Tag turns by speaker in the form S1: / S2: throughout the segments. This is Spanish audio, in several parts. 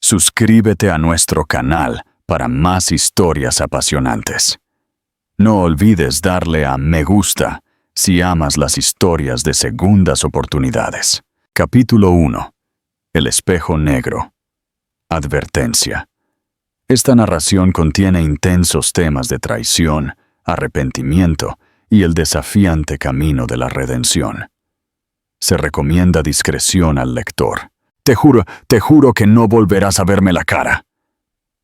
S1: Suscríbete a nuestro canal para más historias apasionantes. No olvides darle a me gusta si amas las historias de segundas oportunidades. Capítulo 1. El espejo negro. Advertencia. Esta narración contiene intensos temas de traición, arrepentimiento y el desafiante camino de la redención. Se recomienda discreción al lector. Te juro que no volverás a verme la cara.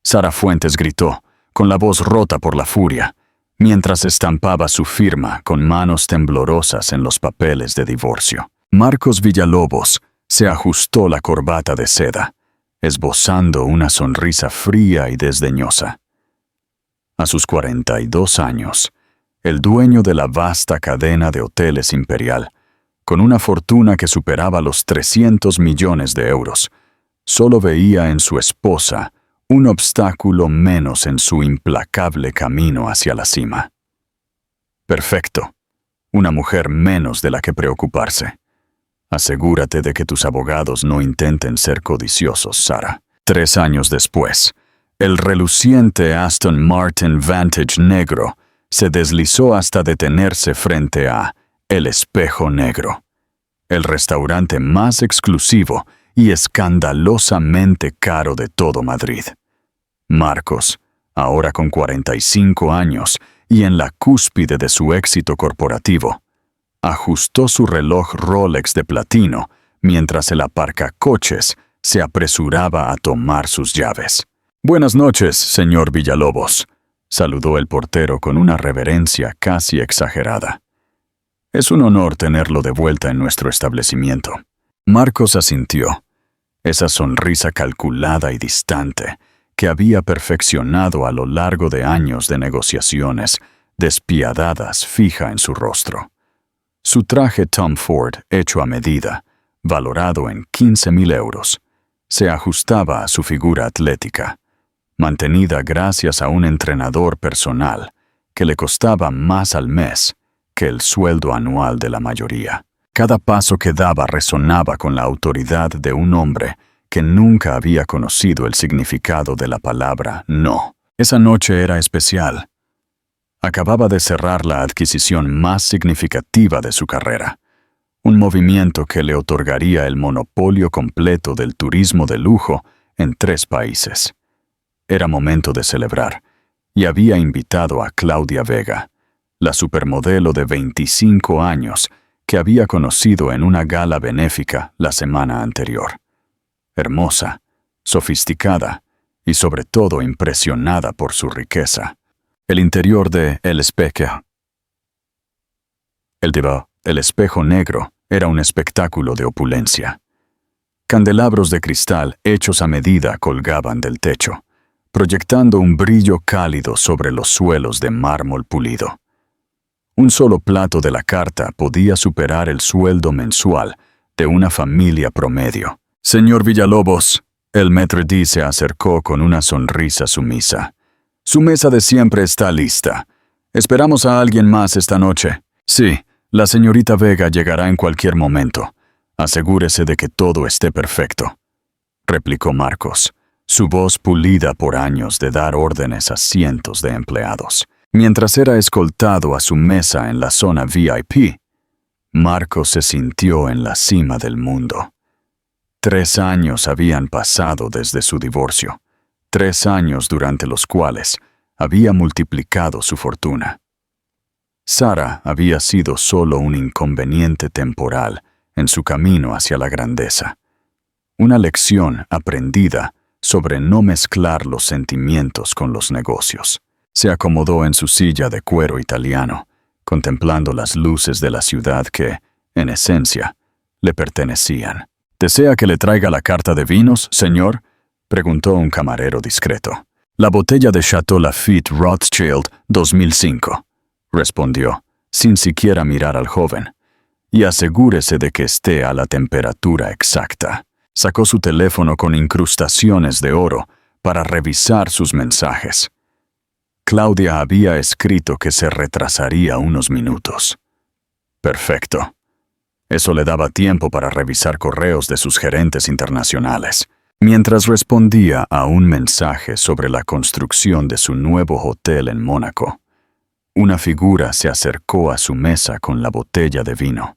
S1: Sara Fuentes gritó, con la voz rota por la furia, mientras estampaba su firma con manos temblorosas en los papeles de divorcio. Marcos Villalobos se ajustó la corbata de seda, esbozando una sonrisa fría y desdeñosa. A sus 42 años, el dueño de la vasta cadena de hoteles Imperial, con una fortuna que superaba los 300 millones de euros, solo veía en su esposa un obstáculo menos en su implacable camino hacia la cima. Perfecto. Una mujer menos de la que preocuparse. Asegúrate de que tus abogados no intenten ser codiciosos, Sara. 3 años después, el reluciente Aston Martin Vantage negro se deslizó hasta detenerse frente a El Espejo Negro, el restaurante más exclusivo y escandalosamente caro de todo Madrid. Marcos, ahora con 45 años y en la cúspide de su éxito corporativo, ajustó su reloj Rolex de platino mientras el aparcacoches se apresuraba a tomar sus llaves. «Buenas noches, señor Villalobos», saludó el portero con una reverencia casi exagerada. «Es un honor tenerlo de vuelta en nuestro establecimiento». Marcos asintió. Esa sonrisa calculada y distante que había perfeccionado a lo largo de años de negociaciones despiadadas fija en su rostro. Su traje Tom Ford, hecho a medida, valorado en 15.000 euros, se ajustaba a su figura atlética, mantenida gracias a un entrenador personal que le costaba más al mes que el sueldo anual de la mayoría. Cada paso que daba resonaba con la autoridad de un hombre que nunca había conocido el significado de la palabra no. Esa noche era especial. Acababa de cerrar la adquisición más significativa de su carrera, un movimiento que le otorgaría el monopolio completo del turismo de lujo en 3 países. Era momento de celebrar, y había invitado a Claudia Vega, la supermodelo de 25 años que había conocido en una gala benéfica la semana anterior. Hermosa, sofisticada y sobre todo impresionada por su riqueza. El interior de El Espejo Negro era un espectáculo de opulencia. Candelabros de cristal hechos a medida colgaban del techo, proyectando un brillo cálido sobre los suelos de mármol pulido. Un solo plato de la carta podía superar el sueldo mensual de una familia promedio. «Señor Villalobos», el maître d' se acercó con una sonrisa sumisa. «Su mesa de siempre está lista. ¿Esperamos a alguien más esta noche?» «Sí, la señorita Vega llegará en cualquier momento. Asegúrese de que todo esté perfecto», replicó Marcos, su voz pulida por años de dar órdenes a cientos de empleados. Mientras era escoltado a su mesa en la zona VIP, Marcos se sintió en la cima del mundo. 3 años habían pasado desde su divorcio, 3 años durante los cuales había multiplicado su fortuna. Sara había sido solo un inconveniente temporal en su camino hacia la grandeza. Una lección aprendida sobre no mezclar los sentimientos con los negocios. Se acomodó en su silla de cuero italiano, contemplando las luces de la ciudad que, en esencia, le pertenecían. «¿Desea que le traiga la carta de vinos, señor?», preguntó un camarero discreto. «La botella de Chateau Lafite Rothschild 2005», respondió, sin siquiera mirar al joven. «Y asegúrese de que esté a la temperatura exacta». Sacó su teléfono con incrustaciones de oro para revisar sus mensajes. Claudia había escrito que se retrasaría unos minutos. Perfecto. Eso le daba tiempo para revisar correos de sus gerentes internacionales. Mientras respondía a un mensaje sobre la construcción de su nuevo hotel en Mónaco, una figura se acercó a su mesa con la botella de vino.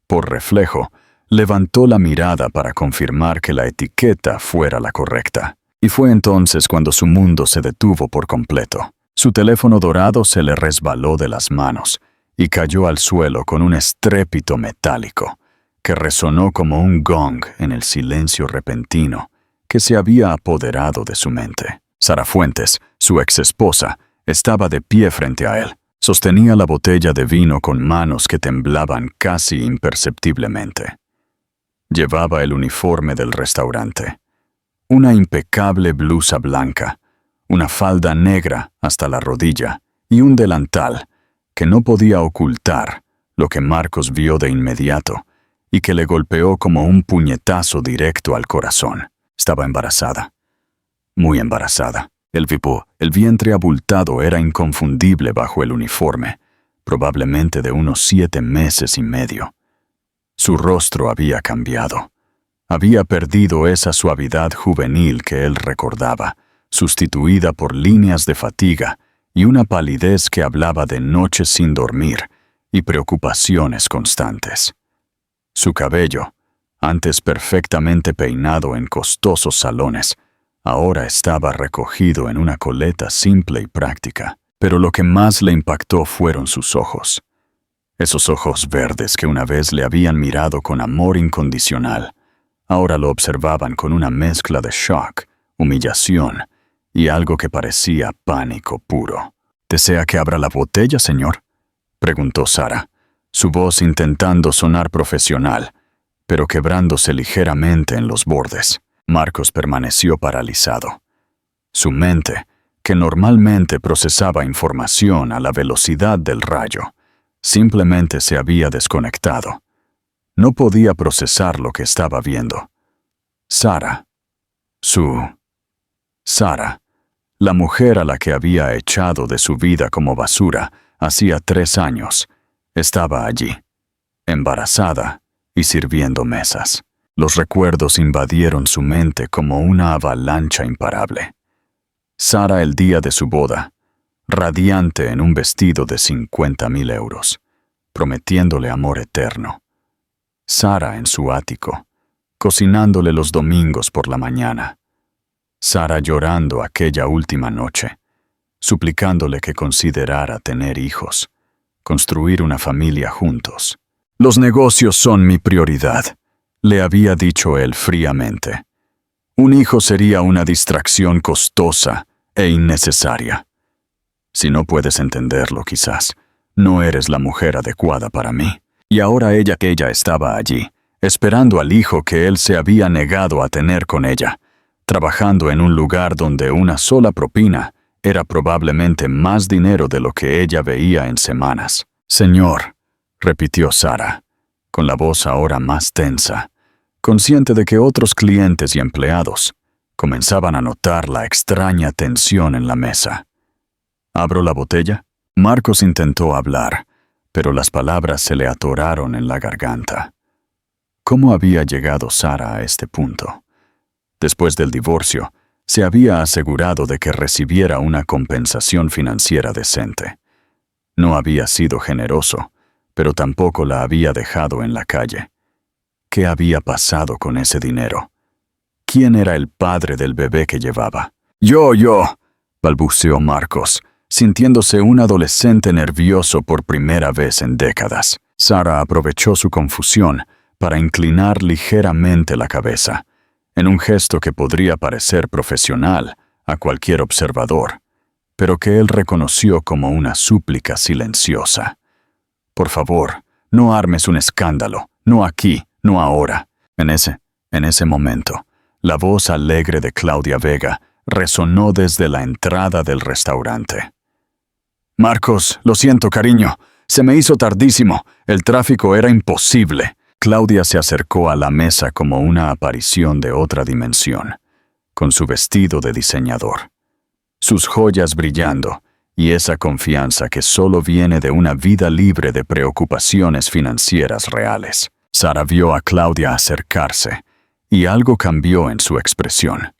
S1: Por reflejo, levantó la mirada para confirmar que la etiqueta fuera la correcta. Y fue entonces cuando su mundo se detuvo por completo. Su teléfono dorado se le resbaló de las manos y cayó al suelo con un estrépito metálico que resonó como un gong en el silencio repentino que se había apoderado de su mente. Sara Fuentes, su exesposa, estaba de pie frente a él. Sostenía la botella de vino con manos que temblaban casi imperceptiblemente. Llevaba el uniforme del restaurante. Una impecable blusa blanca, una falda negra hasta la rodilla y un delantal que no podía ocultar lo que Marcos vio de inmediato y que le golpeó como un puñetazo directo al corazón. Estaba embarazada. Muy embarazada. El vientre abultado era inconfundible bajo el uniforme, probablemente de unos 7 meses y medio. Su rostro había cambiado. Había perdido esa suavidad juvenil que él recordaba, sustituida por líneas de fatiga y una palidez que hablaba de noches sin dormir y preocupaciones constantes. Su cabello, antes perfectamente peinado en costosos salones, ahora estaba recogido en una coleta simple y práctica, pero lo que más le impactó fueron sus ojos. Esos ojos verdes que una vez le habían mirado con amor incondicional, ahora lo observaban con una mezcla de shock, humillación y algo que parecía pánico puro. ¿Desea que abra la botella, señor?, preguntó Sara, su voz intentando sonar profesional, pero quebrándose ligeramente en los bordes. Marcos permaneció paralizado. Su mente, que normalmente procesaba información a la velocidad del rayo, simplemente se había desconectado. No podía procesar lo que estaba viendo. Sara, la mujer a la que había echado de su vida como basura hacía 3 años, estaba allí, embarazada y sirviendo mesas. Los recuerdos invadieron su mente como una avalancha imparable. Sara el día de su boda, radiante en un vestido de 50.000 euros, prometiéndole amor eterno. Sara en su ático, cocinándole los domingos por la mañana. Sara llorando aquella última noche, suplicándole que considerara tener hijos, construir una familia juntos. «Los negocios son mi prioridad», le había dicho él fríamente. «Un hijo sería una distracción costosa e innecesaria. Si no puedes entenderlo, quizás, no eres la mujer adecuada para mí». Y ahora ella estaba allí, esperando al hijo que él se había negado a tener con ella, trabajando en un lugar donde una sola propina era probablemente más dinero de lo que ella veía en semanas. «Señor», repitió Sara, con la voz ahora más tensa, consciente de que otros clientes y empleados comenzaban a notar la extraña tensión en la mesa. «¿Abro la botella?» Marcos intentó hablar, pero las palabras se le atoraron en la garganta. ¿Cómo había llegado Sara a este punto? Después del divorcio, se había asegurado de que recibiera una compensación financiera decente. No había sido generoso, pero tampoco la había dejado en la calle. ¿Qué había pasado con ese dinero? ¿Quién era el padre del bebé que llevaba? Yo, balbuceó Marcos, sintiéndose un adolescente nervioso por primera vez en décadas. Sara aprovechó su confusión para inclinar ligeramente la cabeza, en un gesto que podría parecer profesional a cualquier observador, pero que él reconoció como una súplica silenciosa. «Por favor, no armes un escándalo, no aquí, no ahora». En ese momento, la voz alegre de Claudia Vega resonó desde la entrada del restaurante. «Marcos, lo siento, cariño. Se me hizo tardísimo. El tráfico era imposible». Claudia se acercó a la mesa como una aparición de otra dimensión, con su vestido de diseñador, sus joyas brillando y esa confianza que solo viene de una vida libre de preocupaciones financieras reales. Sara vio a Claudia acercarse y algo cambió en su expresión.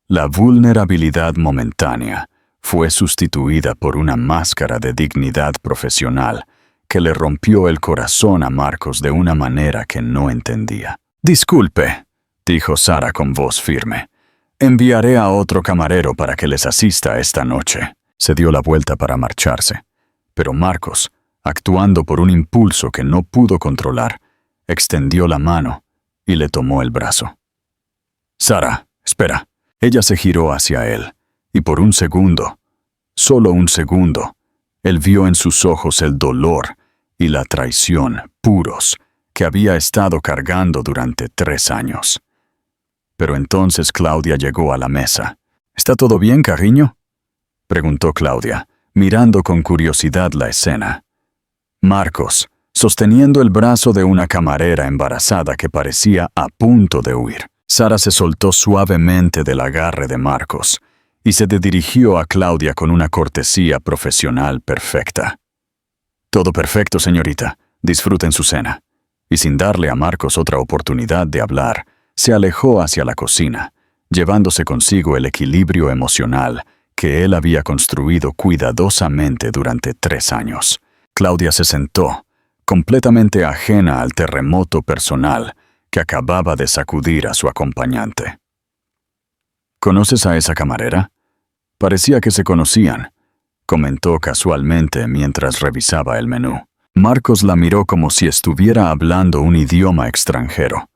S1: La vulnerabilidad momentánea fue sustituida por una máscara de dignidad profesional que le rompió el corazón a Marcos de una manera que no entendía. «Disculpe», dijo Sara con voz firme. «Enviaré a otro camarero para que les asista esta noche». Se dio la vuelta para marcharse, pero Marcos, actuando por un impulso que no pudo controlar, extendió la mano y le tomó el brazo. «Sara, espera». Ella se giró hacia él, y por un segundo, solo un segundo, él vio en sus ojos el dolor y la traición puros que había estado cargando durante 3 años. Pero entonces Claudia llegó a la mesa. «¿Está todo bien, cariño?», preguntó Claudia, mirando con curiosidad la escena. Marcos, sosteniendo el brazo de una camarera embarazada que parecía a punto de huir. Sara se soltó suavemente del agarre de Marcos y se dirigió a Claudia con una cortesía profesional perfecta. «Todo perfecto, señorita. Disfruten su cena». Y sin darle a Marcos otra oportunidad de hablar, se alejó hacia la cocina, llevándose consigo el equilibrio emocional que él había construido cuidadosamente durante 3 años. Claudia se sentó, completamente ajena al terremoto personal que acababa de sacudir a su acompañante. «¿Conoces a esa camarera? Parecía que se conocían», comentó casualmente mientras revisaba el menú. Marcos la miró como si estuviera hablando un idioma extranjero.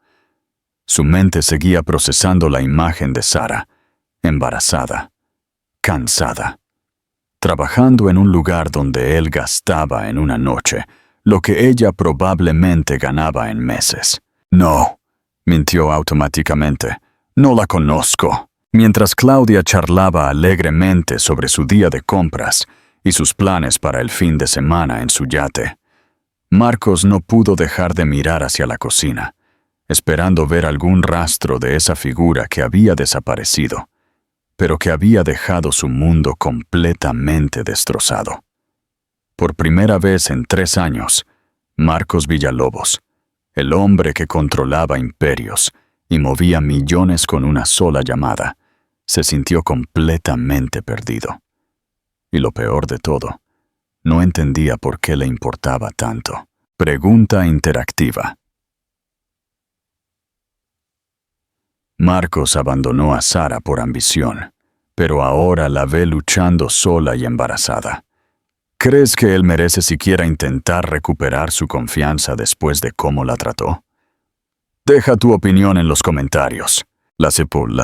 S1: Su mente seguía procesando la imagen de Sara, embarazada, cansada, trabajando en un lugar donde él gastaba en una noche lo que ella probablemente ganaba en meses. «No», mintió automáticamente, «no la conozco». Mientras Claudia charlaba alegremente sobre su día de compras y sus planes para el fin de semana en su yate, Marcos no pudo dejar de mirar hacia la cocina, esperando ver algún rastro de esa figura que había desaparecido, pero que había dejado su mundo completamente destrozado. Por primera vez en 3 años, Marcos Villalobos, el hombre que controlaba imperios y movía millones con una sola llamada, se sintió completamente perdido. Y lo peor de todo, no entendía por qué le importaba tanto. Pregunta interactiva. Marcos abandonó a Sara por ambición, pero ahora la ve luchando sola y embarazada. ¿Crees que él merece siquiera intentar recuperar su confianza después de cómo la trató? Deja tu opinión en los comentarios. La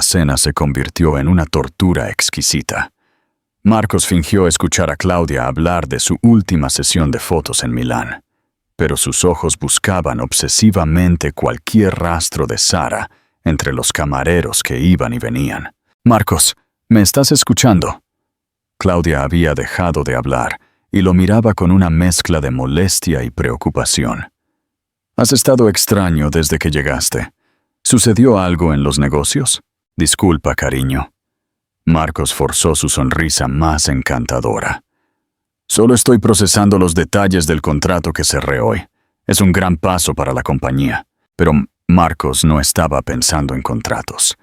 S1: cena se convirtió en una tortura exquisita. Marcos fingió escuchar a Claudia hablar de su última sesión de fotos en Milán, pero sus ojos buscaban obsesivamente cualquier rastro de Sara entre los camareros que iban y venían. «Marcos, ¿me estás escuchando?». Claudia había dejado de hablar y lo miraba con una mezcla de molestia y preocupación. «Has estado extraño desde que llegaste. ¿Sucedió algo en los negocios?». «Disculpa, cariño». Marcos forzó su sonrisa más encantadora. «Solo estoy procesando los detalles del contrato que cerré hoy. Es un gran paso para la compañía». Pero Marcos no estaba pensando en contratos.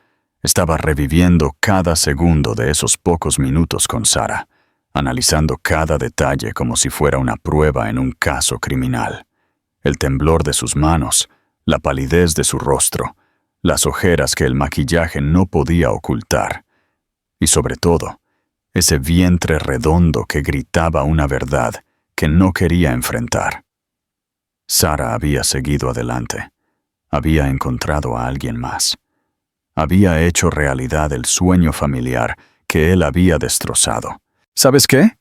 S1: Estaba reviviendo cada segundo de esos pocos minutos con Sara, analizando cada detalle como si fuera una prueba en un caso criminal. El temblor de sus manos, la palidez de su rostro, las ojeras que el maquillaje no podía ocultar. Y sobre todo, ese vientre redondo que gritaba una verdad que no quería enfrentar. Sara había seguido adelante. Había encontrado a alguien más. Había hecho realidad el sueño familiar que él había destrozado. ¿Sabes qué?».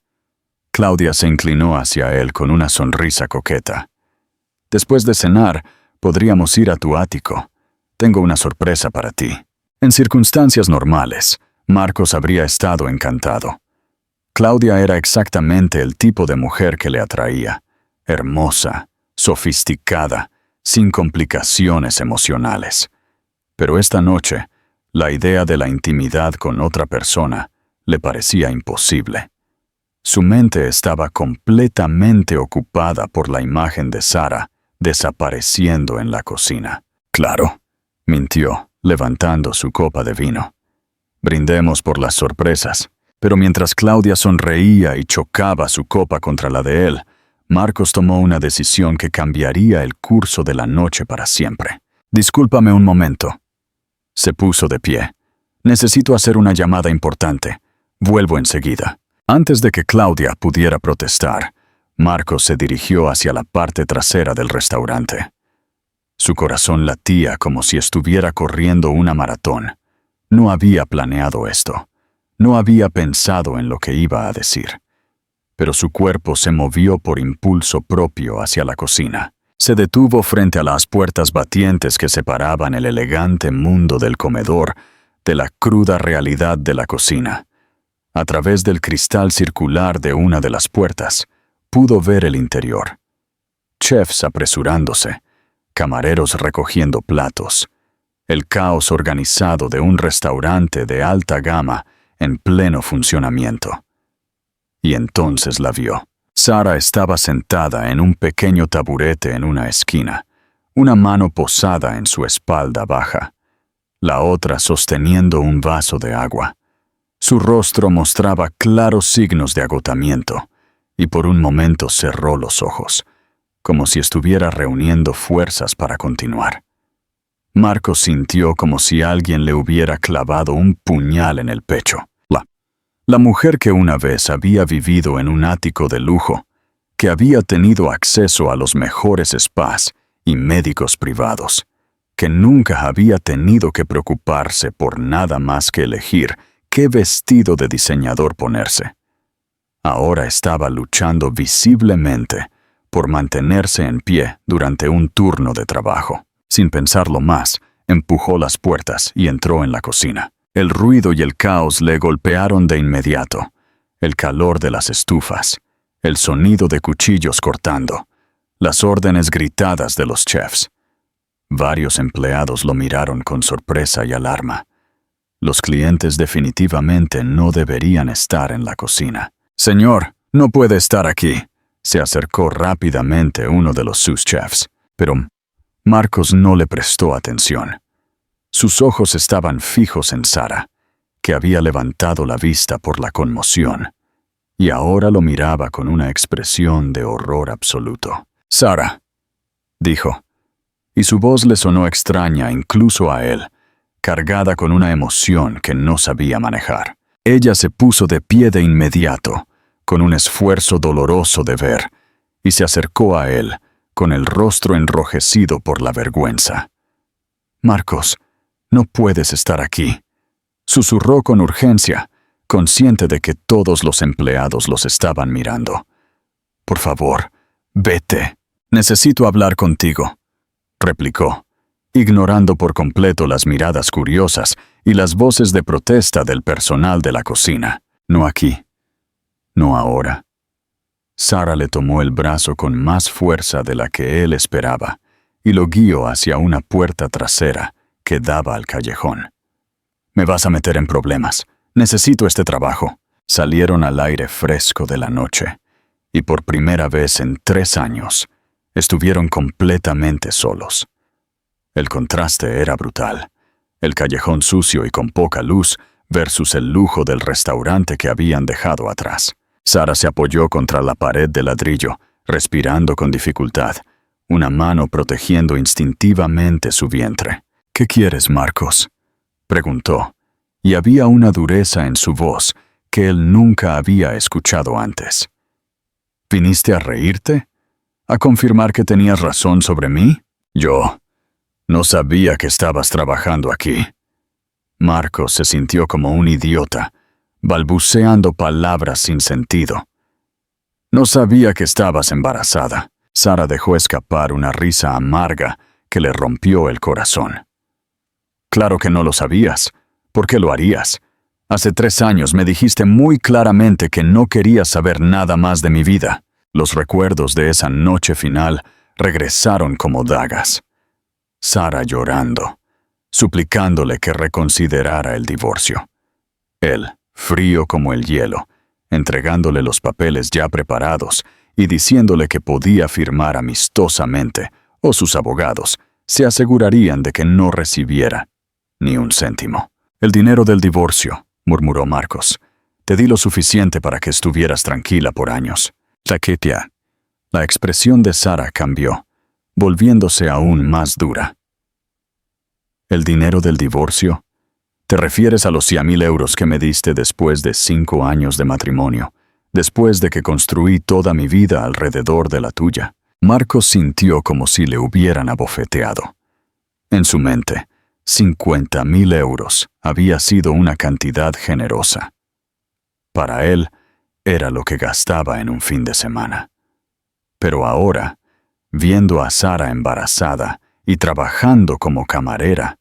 S1: Claudia se inclinó hacia él con una sonrisa coqueta. «Después de cenar, podríamos ir a tu ático. Tengo una sorpresa para ti». En circunstancias normales, Marcos habría estado encantado. Claudia era exactamente el tipo de mujer que le atraía. Hermosa, sofisticada, sin complicaciones emocionales. Pero esta noche, la idea de la intimidad con otra persona le parecía imposible. Su mente estaba completamente ocupada por la imagen de Sara desapareciendo en la cocina. «Claro», mintió, levantando su copa de vino. Brindemos por las sorpresas. Pero mientras Claudia sonreía y chocaba su copa contra la de él, Marcos tomó una decisión que cambiaría el curso de la noche para siempre. «Discúlpame un momento». Se puso de pie. «Necesito hacer una llamada importante. Vuelvo enseguida». Antes de que Claudia pudiera protestar, Marcos se dirigió hacia la parte trasera del restaurante. Su corazón latía como si estuviera corriendo una maratón. No había planeado esto. No había pensado en lo que iba a decir. Pero su cuerpo se movió por impulso propio hacia la cocina. Se detuvo frente a las puertas batientes que separaban el elegante mundo del comedor de la cruda realidad de la cocina. A través del cristal circular de una de las puertas, pudo ver el interior. Chefs apresurándose, camareros recogiendo platos, el caos organizado de un restaurante de alta gama en pleno funcionamiento. Y entonces la vio. Sara estaba sentada en un pequeño taburete en una esquina, una mano posada en su espalda baja, la otra sosteniendo un vaso de agua. Su rostro mostraba claros signos de agotamiento, y por un momento cerró los ojos, como si estuviera reuniendo fuerzas para continuar. Marcos sintió como si alguien le hubiera clavado un puñal en el pecho. La mujer que una vez había vivido en un ático de lujo, que había tenido acceso a los mejores spas y médicos privados, que nunca había tenido que preocuparse por nada más que elegir qué vestido de diseñador ponerse. Ahora estaba luchando visiblemente por mantenerse en pie durante un turno de trabajo. Sin pensarlo más, empujó las puertas y entró en la cocina. El ruido y el caos le golpearon de inmediato. El calor de las estufas, el sonido de cuchillos cortando, las órdenes gritadas de los chefs. Varios empleados lo miraron con sorpresa y alarma. Los clientes definitivamente no deberían estar en la cocina. «Señor, no puede estar aquí», se acercó rápidamente uno de los sous chefs, pero Marcos no le prestó atención. Sus ojos estaban fijos en Sara, que había levantado la vista por la conmoción, y ahora lo miraba con una expresión de horror absoluto. «Sara», dijo, y su voz le sonó extraña incluso a él, cargada con una emoción que no sabía manejar. Ella se puso de pie de inmediato, con un esfuerzo doloroso de ver, y se acercó a él, con el rostro enrojecido por la vergüenza. «Marcos, no puedes estar aquí», susurró con urgencia, consciente de que todos los empleados los estaban mirando. «Por favor, vete. Necesito hablar contigo», replicó, ignorando por completo las miradas curiosas y las voces de protesta del personal de la cocina. «No aquí. No ahora». Sara le tomó el brazo con más fuerza de la que él esperaba y lo guió hacia una puerta trasera que daba al callejón. «Me vas a meter en problemas. Necesito este trabajo». Salieron al aire fresco de la noche y por primera vez en 3 años estuvieron completamente solos. El contraste era brutal. El callejón sucio y con poca luz versus el lujo del restaurante que habían dejado atrás. Sara se apoyó contra la pared de ladrillo, respirando con dificultad, una mano protegiendo instintivamente su vientre. «¿Qué quieres, Marcos?», preguntó, y había una dureza en su voz que él nunca había escuchado antes. «¿Viniste a reírte? ¿A confirmar que tenías razón sobre mí? Yo no sabía que estabas trabajando aquí». Marcos se sintió como un idiota, balbuceando palabras sin sentido. «No sabía que estabas embarazada». Sara dejó escapar una risa amarga que le rompió el corazón. «Claro que no lo sabías. ¿Por qué lo harías? Hace 3 años me dijiste muy claramente que no querías saber nada más de mi vida». Los recuerdos de esa noche final regresaron como dagas. Sara llorando, suplicándole que reconsiderara el divorcio. Él, frío como el hielo, entregándole los papeles ya preparados y diciéndole que podía firmar amistosamente, o sus abogados se asegurarían de que no recibiera Ni un céntimo. El dinero del divorcio, murmuró Marcos. Te di lo suficiente para que estuvieras tranquila por años. Taquetia. La expresión de Sara cambió, volviéndose aún más dura. ¿El dinero del divorcio? ¿Te refieres a los 100.000 euros que me diste después de 5 años de matrimonio, después de que construí toda mi vida alrededor de la tuya? Marcos sintió como si le hubieran abofeteado. En su mente, 50.000 euros había sido una cantidad generosa. Para él, era lo que gastaba en un fin de semana. Pero ahora, viendo a Sara embarazada y trabajando como camarera,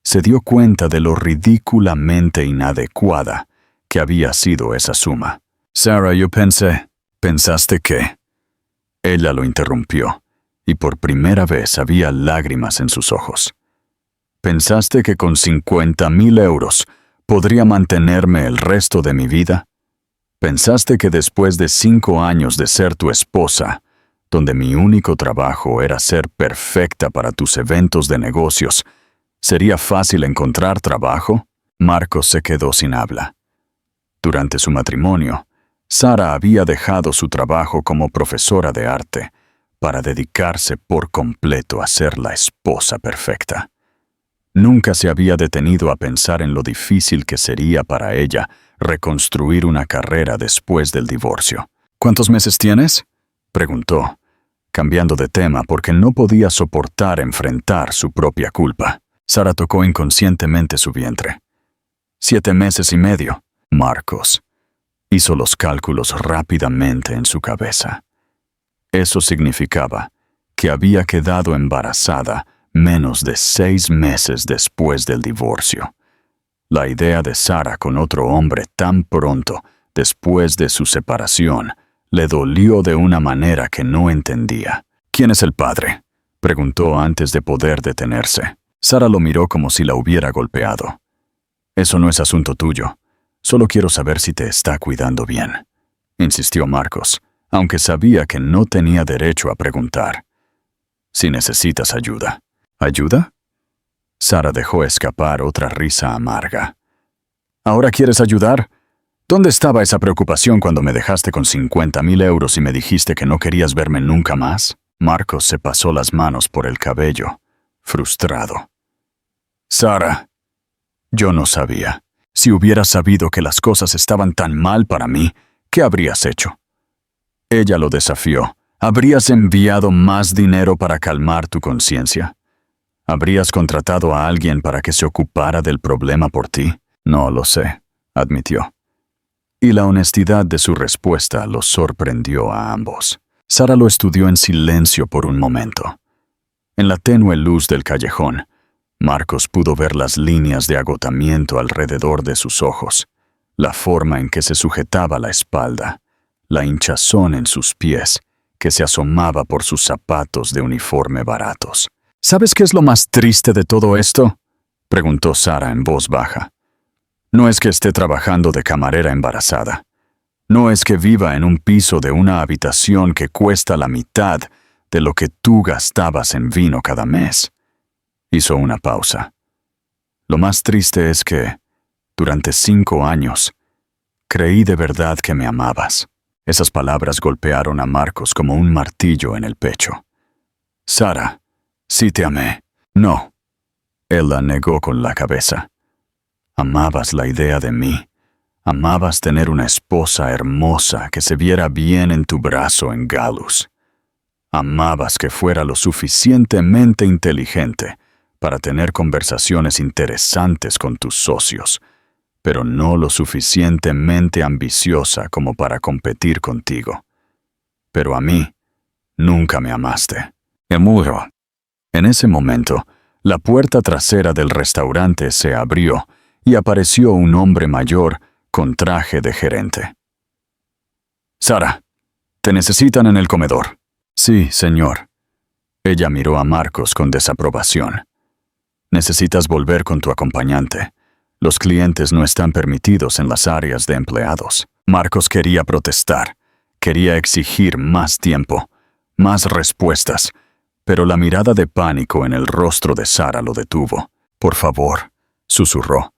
S1: se dio cuenta de lo ridículamente inadecuada que había sido esa suma. Sara, yo pensé, ¿pensaste qué? Ella lo interrumpió, y por primera vez había lágrimas en sus ojos. ¿Pensaste que con 50.000 euros podría mantenerme el resto de mi vida? ¿Pensaste que después de 5 años de ser tu esposa, donde mi único trabajo era ser perfecta para tus eventos de negocios, sería fácil encontrar trabajo? Marcos se quedó sin habla. Durante su matrimonio, Sara había dejado su trabajo como profesora de arte para dedicarse por completo a ser la esposa perfecta. Nunca se había detenido a pensar en lo difícil que sería para ella reconstruir una carrera después del divorcio. ¿Cuántos meses tienes?, preguntó, cambiando de tema porque no podía soportar enfrentar su propia culpa. Sara tocó inconscientemente su vientre. 7 meses y medio. Marcos hizo los cálculos rápidamente en su cabeza. Eso significaba que había quedado embarazada menos de 6 meses después del divorcio. La idea de Sara con otro hombre tan pronto después de su separación le dolió de una manera que no entendía. ¿Quién es el padre?, preguntó antes de poder detenerse. Sara lo miró como si la hubiera golpeado. Eso no es asunto tuyo. Solo quiero saber si te está cuidando bien, insistió Marcos, aunque sabía que no tenía derecho a preguntar. Si necesitas ayuda. ¿Ayuda? Sara dejó escapar otra risa amarga. ¿Ahora quieres ayudar? ¿Dónde estaba esa preocupación cuando me dejaste con 50.000 euros y me dijiste que no querías verme nunca más? Marcos se pasó las manos por el cabello, frustrado. Sara, yo no sabía. Si hubieras sabido que las cosas estaban tan mal para mí, ¿qué habrías hecho? Ella lo desafió. ¿Habrías enviado más dinero para calmar tu conciencia? ¿Habrías contratado a alguien para que se ocupara del problema por ti? No lo sé, admitió. Y la honestidad de su respuesta los sorprendió a ambos. Sara lo estudió en silencio por un momento. En la tenue luz del callejón, Marcos pudo ver las líneas de agotamiento alrededor de sus ojos, la forma en que se sujetaba la espalda, la hinchazón en sus pies, que se asomaba por sus zapatos de uniforme baratos. ¿Sabes qué es lo más triste de todo esto?, preguntó Sara en voz baja. No es que esté trabajando de camarera embarazada. No es que viva en un piso de una habitación que cuesta la mitad de lo que tú gastabas en vino cada mes. Hizo una pausa. Lo más triste es que, durante 5 años, creí de verdad que me amabas. Esas palabras golpearon a Marcos como un martillo en el pecho. Sara, sí te amé. No. Él la negó con la cabeza. Amabas la idea de mí. Amabas tener una esposa hermosa que se viera bien en tu brazo en Gallus. Amabas que fuera lo suficientemente inteligente para tener conversaciones interesantes con tus socios, pero no lo suficientemente ambiciosa como para competir contigo. Pero a mí, nunca me amaste. Me muro. En ese momento, la puerta trasera del restaurante se abrió y apareció un hombre mayor con traje de gerente. Sara, te necesitan en el comedor. Sí, señor. Ella miró a Marcos con desaprobación. Necesitas volver con tu acompañante. Los clientes no están permitidos en las áreas de empleados. Marcos quería protestar, quería exigir más tiempo, más respuestas, pero la mirada de pánico en el rostro de Sara lo detuvo. Por favor, susurró.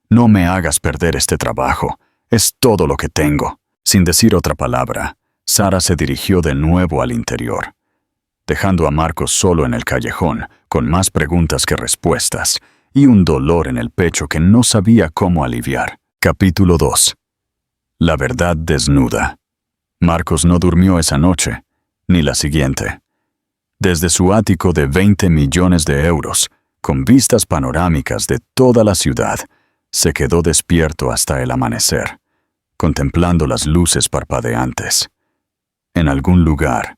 S1: No me hagas perder este trabajo. Es todo lo que tengo. Sin decir otra palabra, Sara se dirigió de nuevo al interior, dejando a Marcos solo en el callejón, con más preguntas que respuestas, y un dolor en el pecho que no sabía cómo aliviar. Capítulo 2. La verdad desnuda. Marcos no durmió esa noche, ni la siguiente. Desde su ático de 20 millones de euros, con vistas panorámicas de toda la ciudad, se quedó despierto hasta el amanecer, contemplando las luces parpadeantes. En algún lugar,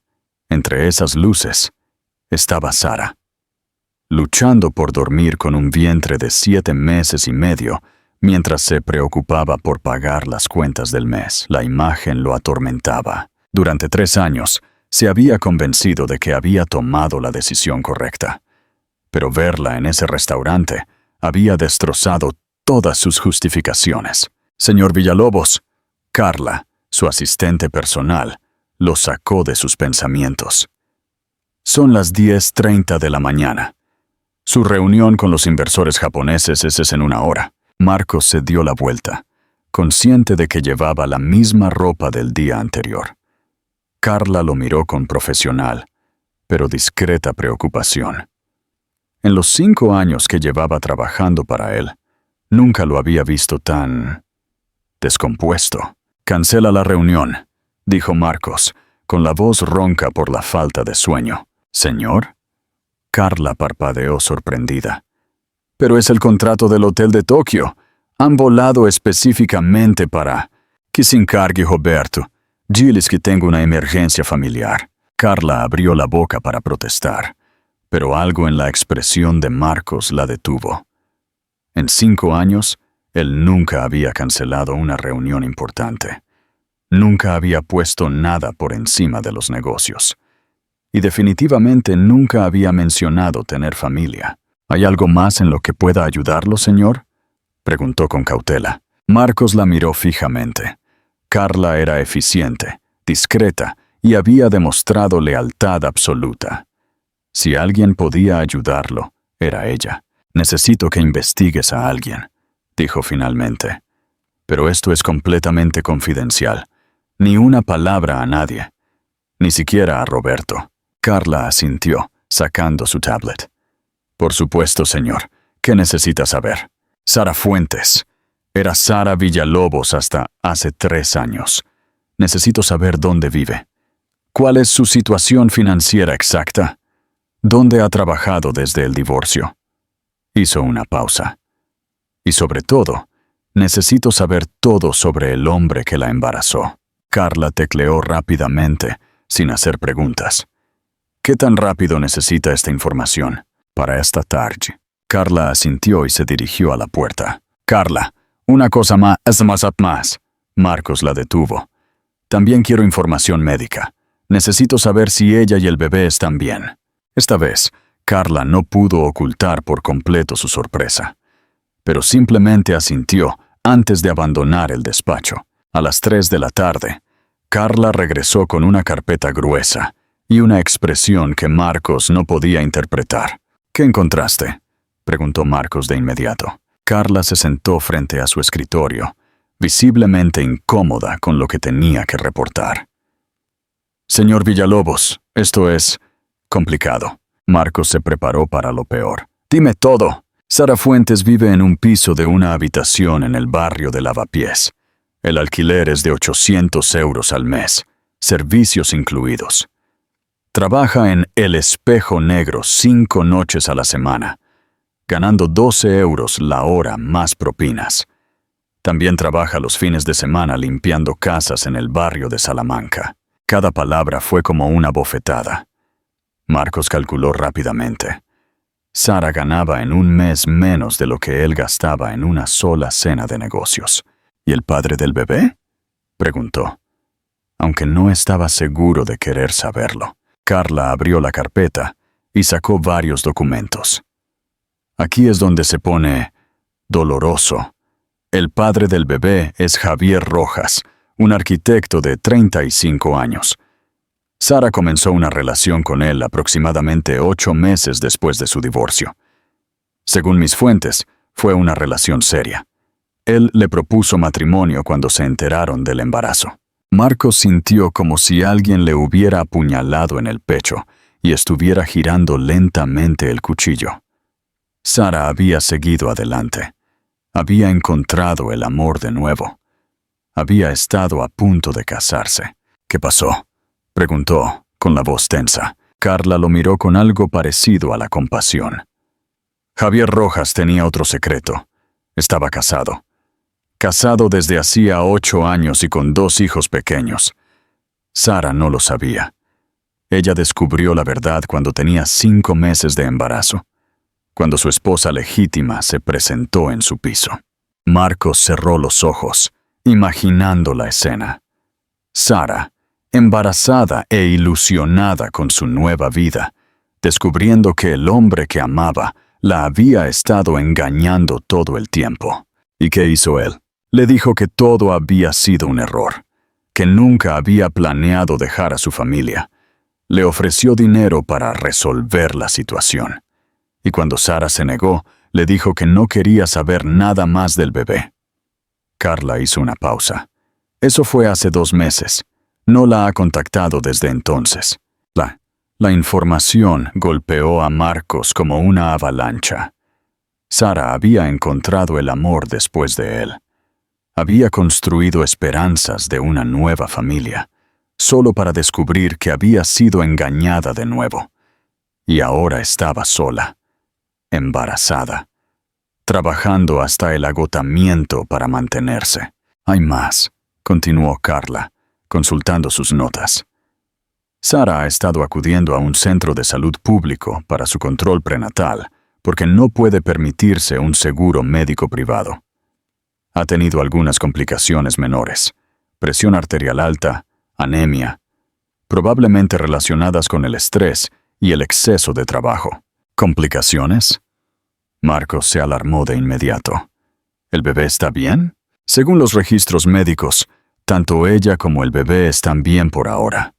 S1: entre esas luces, estaba Sara, luchando por dormir con un vientre de 7 meses y medio, mientras se preocupaba por pagar las cuentas del mes. La imagen lo atormentaba. Durante 3 años, se había convencido de que había tomado la decisión correcta. Pero verla en ese restaurante había destrozado todas sus justificaciones. Señor Villalobos, Carla, su asistente personal, lo sacó de sus pensamientos. Son las 10:30 de la mañana. Su reunión con los inversores japoneses es en 1 hora. Marcos se dio la vuelta, consciente de que llevaba la misma ropa del día anterior. Carla lo miró con profesional, pero discreta preocupación. En los 5 años que llevaba trabajando para él, nunca lo había visto tan descompuesto. «Cancela la reunión», dijo Marcos, con la voz ronca por la falta de sueño. «¿Señor?» Carla parpadeó sorprendida. «Pero es el contrato del Hotel de Tokio. Han volado específicamente para...» «Que se encargue Roberto. Diles que tengo una emergencia familiar». Carla abrió la boca para protestar, pero algo en la expresión de Marcos la detuvo. En 5 años, él nunca había cancelado una reunión importante. Nunca había puesto nada por encima de los negocios. Y definitivamente nunca había mencionado tener familia. «¿Hay algo más en lo que pueda ayudarlo, señor?», preguntó con cautela. Marcos la miró fijamente. Carla era eficiente, discreta y había demostrado lealtad absoluta. Si alguien podía ayudarlo, era ella. «Necesito que investigues a alguien», dijo finalmente. «Pero esto es completamente confidencial. Ni una palabra a nadie, ni siquiera a Roberto». Carla asintió, sacando su tablet. «Por supuesto, señor. ¿Qué necesita saber?» «Sara Fuentes. Era Sara Villalobos hasta hace 3 años. Necesito saber dónde vive. ¿Cuál es su situación financiera exacta? ¿Dónde ha trabajado desde el divorcio?» Hizo una pausa. «Y sobre todo, necesito saber todo sobre el hombre que la embarazó». Carla tecleó rápidamente, sin hacer preguntas. «¿Qué tan rápido necesita esta información?» «Para esta tarde». Carla asintió y se dirigió a la puerta. «Carla, una cosa más. Marcos la detuvo. «También quiero información médica. Necesito saber si ella y el bebé están bien». Esta vez, Carla no pudo ocultar por completo su sorpresa, pero simplemente asintió antes de abandonar el despacho. A las 3 de la tarde, Carla regresó con una carpeta gruesa y una expresión que Marcos no podía interpretar. «¿Qué encontraste?», preguntó Marcos de inmediato. Carla se sentó frente a su escritorio, visiblemente incómoda con lo que tenía que reportar. «Señor Villalobos, esto es complicado». Marcos se preparó para lo peor. «Dime todo». «Sara Fuentes vive en un piso de una habitación en el barrio de Lavapiés. El alquiler es de 800 euros al mes, servicios incluidos. Trabaja en El Espejo Negro 5 noches a la semana, ganando 12 euros la hora más propinas. También trabaja los fines de semana limpiando casas en el barrio de Salamanca». Cada palabra fue como una bofetada. Marcos calculó rápidamente. Sara ganaba en un mes menos de lo que él gastaba en una sola cena de negocios. «¿Y el padre del bebé?», preguntó, aunque no estaba seguro de querer saberlo. Carla abrió la carpeta y sacó varios documentos. Aquí es donde se pone doloroso. El padre del bebé es Javier Rojas, un arquitecto de 35 años. Sara comenzó una relación con él aproximadamente 8 meses después de su divorcio. Según mis fuentes, Fue una relación seria. Él le propuso matrimonio cuando se enteraron del embarazo. Marcos sintió como si alguien le hubiera apuñalado en el pecho y estuviera girando lentamente el cuchillo. Sara había seguido adelante. Había encontrado el amor de nuevo. Había estado a punto de casarse. ¿Qué pasó?, preguntó, con la voz tensa. Carla lo miró con algo parecido a la compasión. Javier Rojas tenía otro secreto. Estaba casado. Casado desde hacía 8 años y con 2 hijos pequeños. Sara no lo sabía. Ella descubrió la verdad cuando tenía 5 meses de embarazo, cuando su esposa legítima se presentó en su piso. Marcos cerró los ojos, imaginando la escena. Sara, embarazada e ilusionada con su nueva vida, descubriendo que el hombre que amaba la había estado engañando todo el tiempo. ¿Y qué hizo él? Le dijo que todo había sido un error, que nunca había planeado dejar a su familia. Le ofreció dinero para resolver la situación. Y cuando Sara se negó, le dijo que no quería saber nada más del bebé. Carla hizo una pausa. Eso fue hace 2 meses. No la ha contactado desde entonces. La información golpeó a Marcos como una avalancha. Sara había encontrado el amor después de él. Había construido esperanzas de una nueva familia, solo para descubrir que había sido engañada de nuevo. Y ahora estaba sola, embarazada, trabajando hasta el agotamiento para mantenerse. Hay más, continuó Carla, consultando sus notas. Sara ha estado acudiendo a un centro de salud público para su control prenatal porque no puede permitirse un seguro médico privado. Ha tenido algunas complicaciones menores, presión arterial alta, anemia, probablemente relacionadas con el estrés y el exceso de trabajo. ¿Complicaciones? Marcos se alarmó de inmediato. ¿El bebé está bien? Según los registros médicos, tanto ella como el bebé están bien por ahora.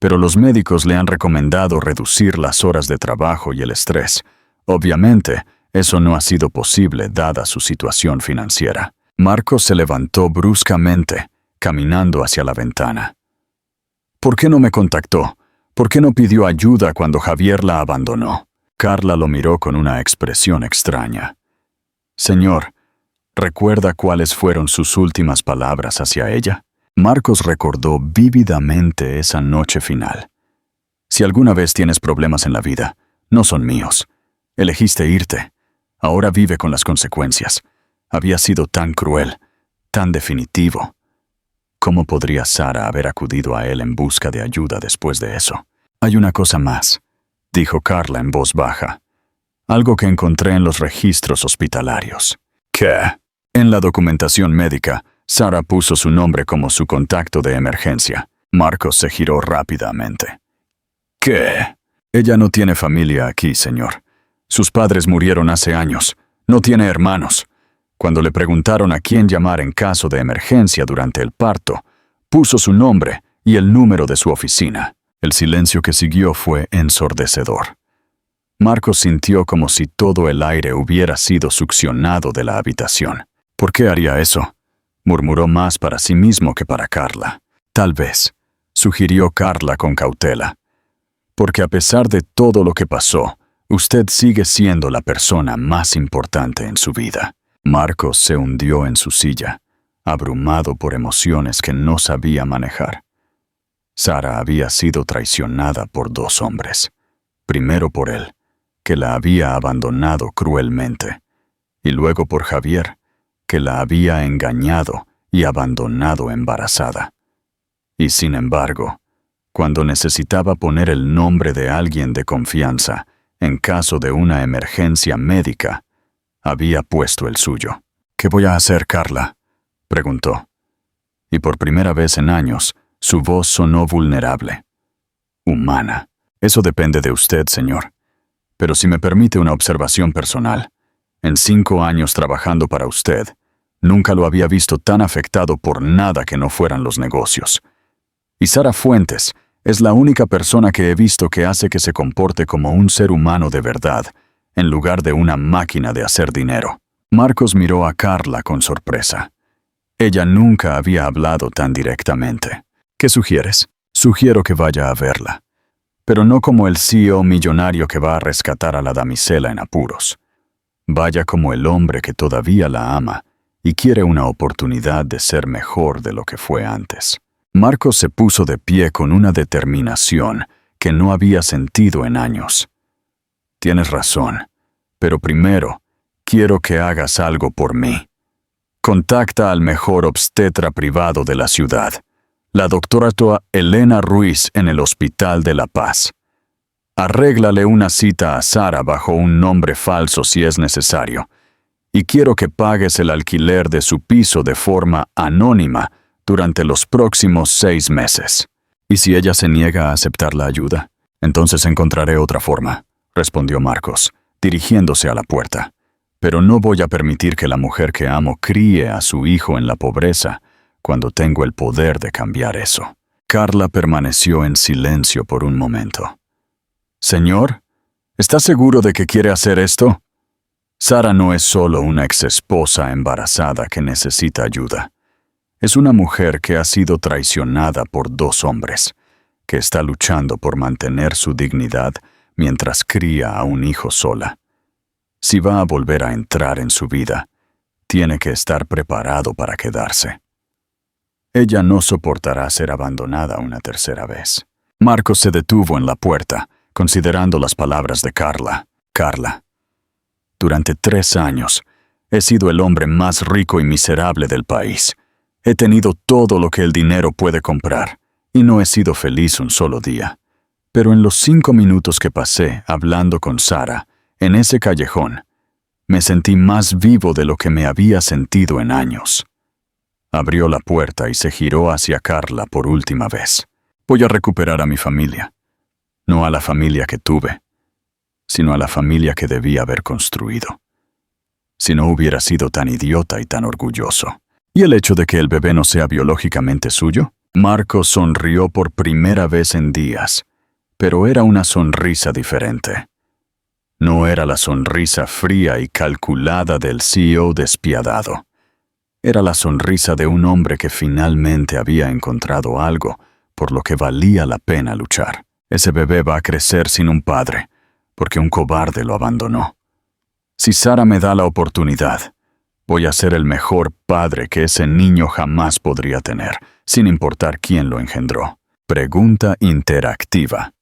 S1: Pero los médicos le han recomendado reducir las horas de trabajo y el estrés. Obviamente, eso no ha sido posible dada su situación financiera. Marcos se levantó bruscamente, caminando hacia la ventana. ¿Por qué no me contactó? ¿Por qué no pidió ayuda cuando Javier la abandonó? Carla lo miró con una expresión extraña. Señor, ¿recuerda cuáles fueron sus últimas palabras hacia ella? Marcos recordó vívidamente esa noche final. Si alguna vez tienes problemas en la vida, no son míos. Elegiste irte. Ahora vive con las consecuencias. Había sido tan cruel, tan definitivo. ¿Cómo podría Sara haber acudido a él en busca de ayuda después de eso? Hay una cosa más, dijo Carla en voz baja. Algo que encontré en los registros hospitalarios. ¿Qué? En la documentación médica, Sara puso su nombre como su contacto de emergencia. Marcos se giró rápidamente. ¿Qué? Ella no tiene familia aquí, señor. Sus padres murieron hace años. No tiene hermanos. Cuando le preguntaron a quién llamar en caso de emergencia durante el parto, puso su nombre y el número de su oficina. El silencio que siguió fue ensordecedor. Marcos sintió como si todo el aire hubiera sido succionado de la habitación. ¿Por qué haría eso?, murmuró más para sí mismo que para Carla. Tal vez, sugirió Carla con cautela. Porque a pesar de todo lo que pasó, usted sigue siendo la persona más importante en su vida. Marcos se hundió en su silla, abrumado por emociones que no sabía manejar. Sara había sido traicionada por 2 hombres. Primero por él, que la había abandonado cruelmente, y luego por Javier, que la había engañado y abandonado embarazada. Y sin embargo, cuando necesitaba poner el nombre de alguien de confianza en caso de una emergencia médica, había puesto el suyo. ¿Qué voy a hacer, Carla?, preguntó. Y por primera vez en años, su voz sonó vulnerable. Humana. Eso depende de usted, señor. Pero si me permite una observación personal, en 5 años trabajando para usted, nunca lo había visto tan afectado por nada que no fueran los negocios. Y Sara Fuentes es la única persona que he visto que hace que se comporte como un ser humano de verdad, en lugar de una máquina de hacer dinero. Marcos miró a Carla con sorpresa. Ella nunca había hablado tan directamente. ¿Qué sugieres? Sugiero que vaya a verla. Pero no como el CEO millonario que va a rescatar a la damisela en apuros. Vaya como el hombre que todavía la ama y quiere una oportunidad de ser mejor de lo que fue antes. Marcos se puso de pie con una determinación que no había sentido en años. Tienes razón, pero primero quiero que hagas algo por mí. Contacta al mejor obstetra privado de la ciudad, la doctora Elena Ruiz en el Hospital de La Paz. Arréglale una cita a Sara bajo un nombre falso si es necesario, y quiero que pagues el alquiler de su piso de forma anónima durante los próximos 6 meses. ¿Y si ella se niega a aceptar la ayuda? Entonces encontraré otra forma, respondió Marcos, dirigiéndose a la puerta. Pero no voy a permitir que la mujer que amo críe a su hijo en la pobreza cuando tengo el poder de cambiar eso. Carla permaneció en silencio por un momento. «Señor, ¿está seguro de que quiere hacer esto?» Sara no es solo una exesposa embarazada que necesita ayuda. Es una mujer que ha sido traicionada por 2 hombres, que está luchando por mantener su dignidad mientras cría a un hijo sola. Si va a volver a entrar en su vida, tiene que estar preparado para quedarse. Ella no soportará ser abandonada una tercera vez. Marcos se detuvo en la puerta, considerando las palabras de Carla. Carla, durante 3 años, he sido el hombre más rico y miserable del país. He tenido todo lo que el dinero puede comprar, y no he sido feliz un solo día. Pero en los 5 minutos que pasé hablando con Sara, en ese callejón, me sentí más vivo de lo que me había sentido en años. Abrió la puerta y se giró hacia Carla por última vez. Voy a recuperar a mi familia. No a la familia que tuve, sino a la familia que debí haber construido. Si no hubiera sido tan idiota y tan orgulloso. ¿Y el hecho de que el bebé no sea biológicamente suyo? Marcos sonrió por primera vez en días, pero era una sonrisa diferente. No era la sonrisa fría y calculada del CEO despiadado. Era la sonrisa de un hombre que finalmente había encontrado algo por lo que valía la pena luchar. Ese bebé va a crecer sin un padre, porque un cobarde lo abandonó. Si Sara me da la oportunidad, voy a ser el mejor padre que ese niño jamás podría tener, sin importar quién lo engendró. Pregunta interactiva.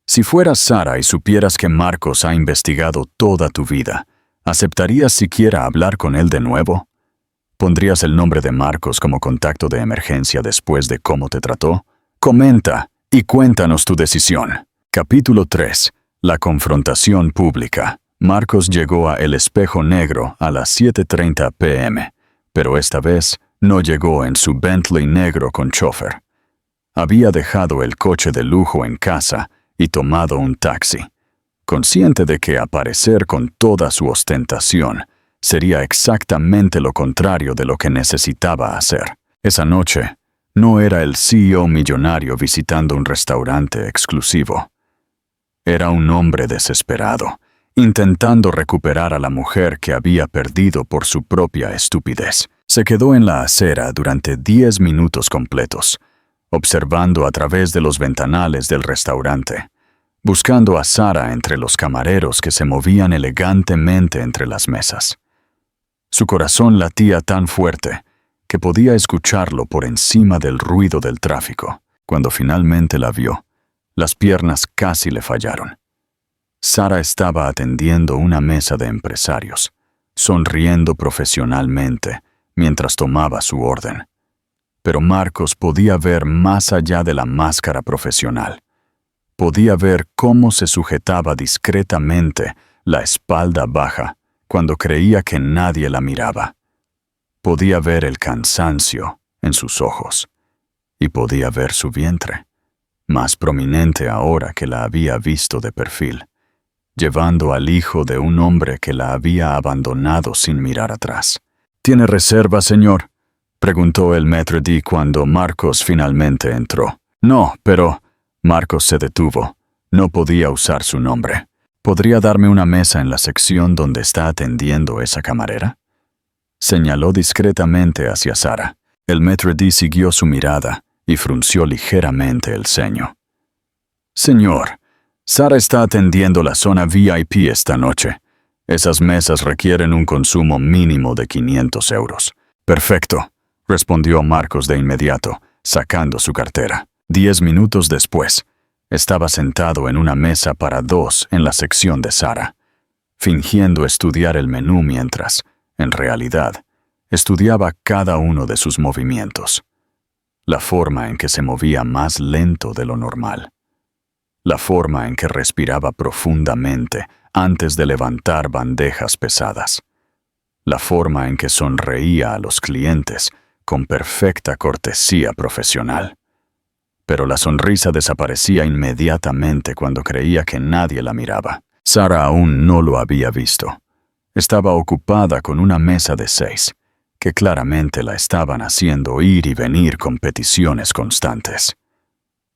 S1: Si fueras Sara y supieras que Marcos ha investigado toda tu vida, ¿aceptarías siquiera hablar con él de nuevo? ¿Pondrías el nombre de Marcos como contacto de emergencia después de cómo te trató? Comenta y cuéntanos tu decisión. Capítulo 3. La confrontación pública. Marcos llegó a El Espejo Negro a las 7:30 p.m., pero esta vez no llegó en su Bentley negro con chofer. Había dejado el coche de lujo en casa y tomado un taxi, consciente de que aparecer con toda su ostentación sería exactamente lo contrario de lo que necesitaba hacer. Esa noche, no era el CEO millonario visitando un restaurante exclusivo. Era un hombre desesperado, intentando recuperar a la mujer que había perdido por su propia estupidez. Se quedó en la acera durante 10 minutos completos, observando a través de los ventanales del restaurante, buscando a Sara entre los camareros que se movían elegantemente entre las mesas. Su corazón latía tan fuerte que podía escucharlo por encima del ruido del tráfico. Cuando finalmente la vio, las piernas casi le fallaron. Sara estaba atendiendo una mesa de empresarios, sonriendo profesionalmente mientras tomaba su orden. Pero Marcos podía ver más allá de la máscara profesional. Podía ver cómo se sujetaba discretamente la espalda baja cuando creía que nadie la miraba. Podía ver el cansancio en sus ojos y podía ver su vientre, más prominente ahora que la había visto de perfil, llevando al hijo de un hombre que la había abandonado sin mirar atrás. ¿Tiene reserva, señor?, preguntó el maître d' cuando Marcos finalmente entró. No, pero... Marcos se detuvo. No podía usar su nombre. ¿Podría darme una mesa en la sección donde está atendiendo esa camarera? Señaló discretamente hacia Sara. El maître d' siguió su mirada y frunció ligeramente el ceño. Señor, Sara está atendiendo la zona VIP esta noche. Esas mesas requieren un consumo mínimo de 500 euros. Perfecto, respondió Marcos de inmediato, sacando su cartera. 10 minutos después, estaba sentado en una mesa para 2 en la sección de Sara, fingiendo estudiar el menú mientras, en realidad, estudiaba cada uno de sus movimientos. La forma en que se movía más lento de lo normal. La forma en que respiraba profundamente antes de levantar bandejas pesadas. La forma en que sonreía a los clientes con perfecta cortesía profesional. Pero la sonrisa desaparecía inmediatamente cuando creía que nadie la miraba. Sara aún no lo había visto. Estaba ocupada con una mesa de 6, que claramente la estaban haciendo ir y venir con peticiones constantes.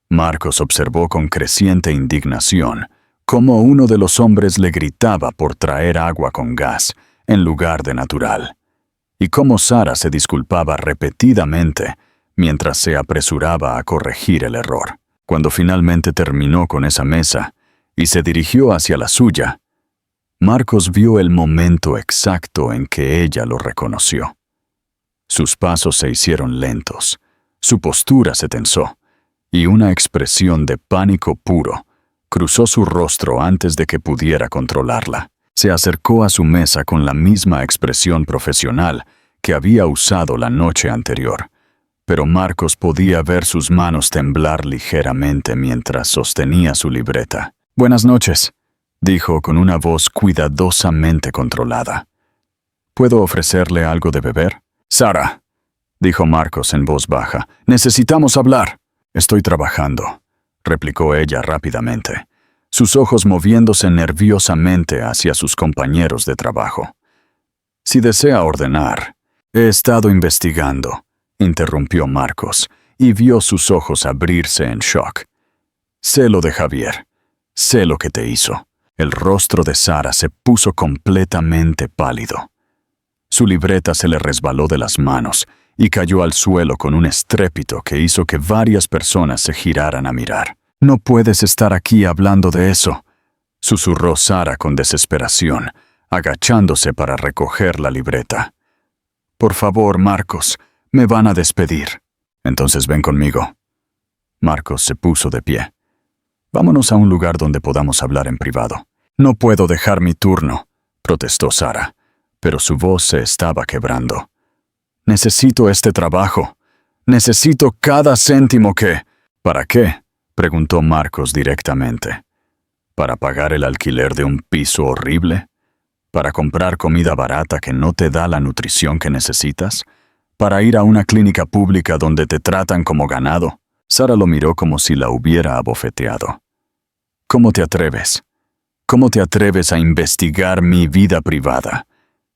S1: Marcos observó con creciente indignación cómo uno de los hombres le gritaba por traer agua con gas en lugar de natural, y cómo Sara se disculpaba repetidamente mientras se apresuraba a corregir el error. Cuando finalmente terminó con esa mesa y se dirigió hacia la suya, Marcos vio el momento exacto en que ella lo reconoció. Sus pasos se hicieron lentos, su postura se tensó, y una expresión de pánico puro cruzó su rostro antes de que pudiera controlarla. Se acercó a su mesa con la misma expresión profesional que había usado la noche anterior, pero Marcos podía ver sus manos temblar ligeramente mientras sostenía su libreta. «Buenas noches», dijo con una voz cuidadosamente controlada. «¿Puedo ofrecerle algo de beber?» «Sara», dijo Marcos en voz baja, «necesitamos hablar». «Estoy trabajando», replicó ella rápidamente, sus ojos moviéndose nerviosamente hacia sus compañeros de trabajo. «Si desea ordenar». «He estado investigando», interrumpió Marcos, y vio sus ojos abrirse en shock. «Sé lo de Javier. Sé lo que te hizo». El rostro de Sara se puso completamente pálido. Su libreta se le resbaló de las manos y cayó al suelo con un estrépito que hizo que varias personas se giraran a mirar. «No puedes estar aquí hablando de eso», susurró Sara con desesperación, agachándose para recoger la libreta. «Por favor, Marcos, me van a despedir». «Entonces ven conmigo». Marcos se puso de pie. «Vámonos a un lugar donde podamos hablar en privado». «No puedo dejar mi turno», protestó Sara, pero su voz se estaba quebrando. «Necesito este trabajo. Necesito cada céntimo que...» «¿Para qué?», preguntó Marcos directamente. «¿Para pagar el alquiler de un piso horrible? ¿Para comprar comida barata que no te da la nutrición que necesitas? ¿Para ir a una clínica pública donde te tratan como ganado?» Sara lo miró como si la hubiera abofeteado. «¿Cómo te atreves? ¿Cómo te atreves a investigar mi vida privada?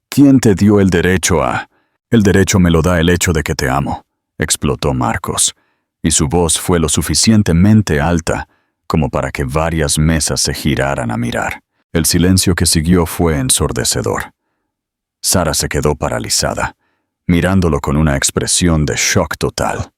S1: ¿Quién te dio el derecho a...?» «El derecho me lo da el hecho de que te amo», explotó Marcos, y su voz fue lo suficientemente alta como para que varias mesas se giraran a mirar. El silencio que siguió fue ensordecedor. Sara se quedó paralizada, mirándolo con una expresión de shock total.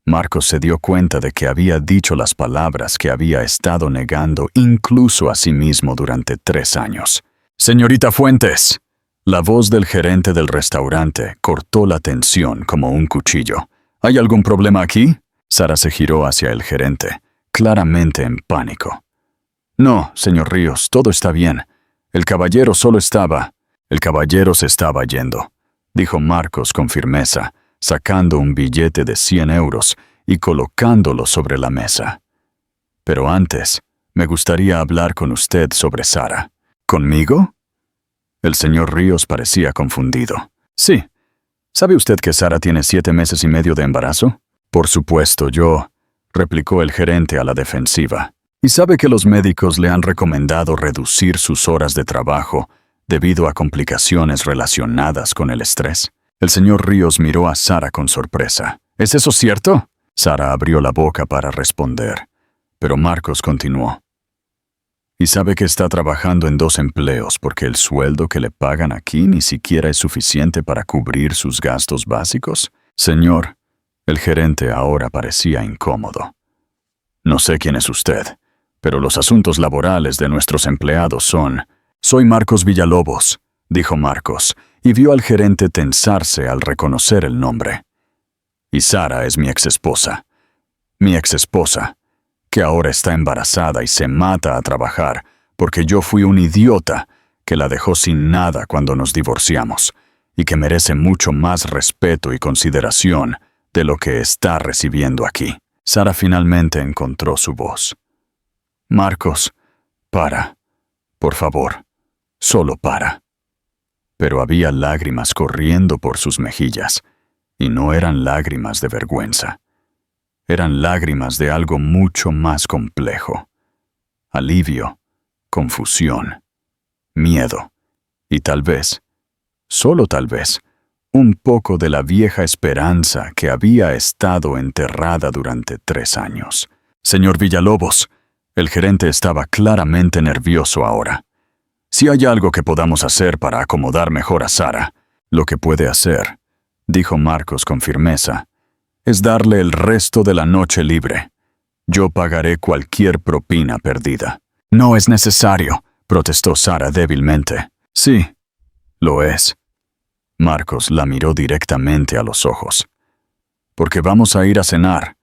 S1: Marcos se dio cuenta de que había dicho las palabras que había estado negando incluso a sí mismo durante 3 años. «Señorita Fuentes». La voz del gerente del restaurante cortó la tensión como un cuchillo. «¿Hay algún problema aquí?» Sara se giró hacia el gerente, claramente en pánico. «No, señor Ríos, todo está bien. El caballero solo estaba...» «El caballero se estaba yendo», dijo Marcos con firmeza, sacando un billete de 100 euros y colocándolo sobre la mesa. «Pero antes, me gustaría hablar con usted sobre Sara». «¿Conmigo?» El señor Ríos parecía confundido. «Sí. ¿Sabe usted que Sara tiene 7 meses y medio de embarazo?» «Por supuesto, replicó el gerente a la defensiva. «¿Y sabe que los médicos le han recomendado reducir sus horas de trabajo debido a complicaciones relacionadas con el estrés?» El señor Ríos miró a Sara con sorpresa. «¿Es eso cierto?» Sara abrió la boca para responder, pero Marcos continuó. Y sabe que está trabajando en 2 empleos porque el sueldo que le pagan aquí ni siquiera es suficiente para cubrir sus gastos básicos. Señor, el gerente ahora parecía incómodo. No sé quién es usted, pero los asuntos laborales de nuestros empleados son... Soy Marcos Villalobos, dijo Marcos, y vio al gerente tensarse al reconocer el nombre. Y Sara es mi exesposa. Mi exesposa, que ahora está embarazada y se mata a trabajar porque yo fui un idiota que la dejó sin nada cuando nos divorciamos y que merece mucho más respeto y consideración de lo que está recibiendo aquí. Sara finalmente encontró su voz. Marcos, para. Por favor, solo para. Pero había lágrimas corriendo por sus mejillas, y no eran lágrimas de vergüenza. Eran lágrimas de algo mucho más complejo. Alivio, confusión, miedo, y tal vez, solo tal vez, un poco de la vieja esperanza que había estado enterrada durante 3 años. Señor Villalobos, el gerente estaba claramente nervioso ahora. Si hay algo que podamos hacer para acomodar mejor a Sara, lo que puede hacer, dijo Marcos con firmeza, es darle el resto de la noche libre. Yo pagaré cualquier propina perdida. No es necesario, protestó Sara débilmente. Sí, lo es. Marcos la miró directamente a los ojos. Porque vamos a ir a cenar,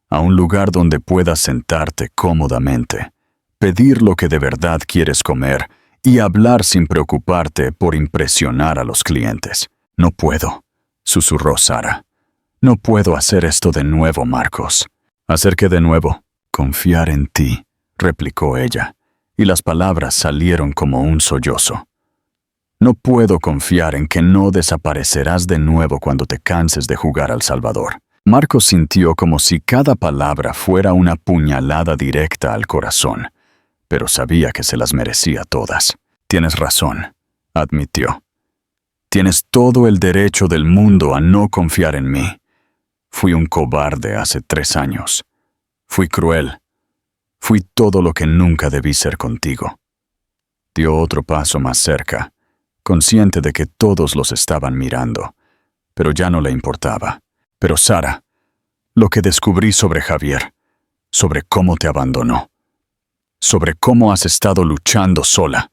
S1: a un lugar donde puedas sentarte cómodamente, pedir lo que de verdad quieres comer y hablar sin preocuparte por impresionar a los clientes. No puedo, susurró Sara. No puedo hacer esto de nuevo, Marcos. ¿Hacer qué de nuevo? Confiar en ti, replicó ella, y las palabras salieron como un sollozo. No puedo confiar en que no desaparecerás de nuevo cuando te canses de jugar al Salvador. Marcos sintió como si cada palabra fuera una puñalada directa al corazón, pero sabía que se las merecía todas. Tienes razón, admitió. Tienes todo el derecho del mundo a no confiar en mí. Fui un cobarde hace 3 años. Fui cruel. Fui todo lo que nunca debí ser contigo. Dio otro paso más cerca, consciente de que todos los estaban mirando, pero ya no le importaba. Pero Sara, lo que descubrí sobre Javier, sobre cómo te abandonó, sobre cómo has estado luchando sola,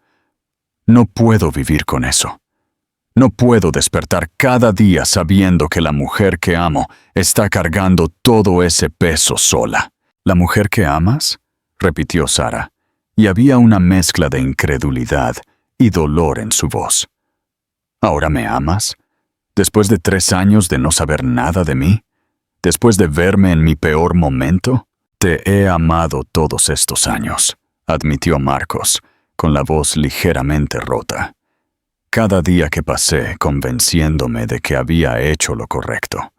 S1: no puedo vivir con eso. No puedo despertar cada día sabiendo que la mujer que amo está cargando todo ese peso sola. ¿La mujer que amas?, repitió Sara, y había una mezcla de incredulidad y dolor en su voz. ¿Ahora me amas? ¿Después de 3 años de no saber nada de mí? ¿Después de verme en mi peor momento? Te he amado todos estos años, admitió Marcos, con la voz ligeramente rota. Cada día que pasé convenciéndome de que había hecho lo correcto.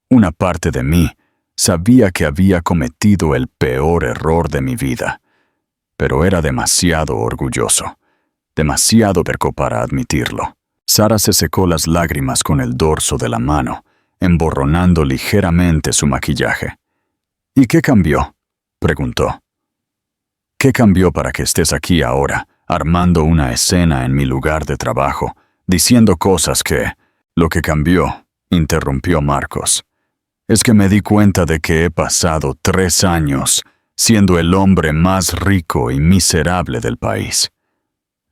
S1: Una parte de mí sabía que había cometido el peor error de mi vida, pero era demasiado orgulloso, demasiado terco para admitirlo. Sara se secó las lágrimas con el dorso de la mano, emborronando ligeramente su maquillaje. ¿Y qué cambió?, preguntó. ¿Qué cambió para que estés aquí ahora, armando una escena en mi lugar de trabajo, diciendo cosas que... Lo que cambió, interrumpió Marcos, es que me di cuenta de que he pasado 3 años siendo el hombre más rico y miserable del país.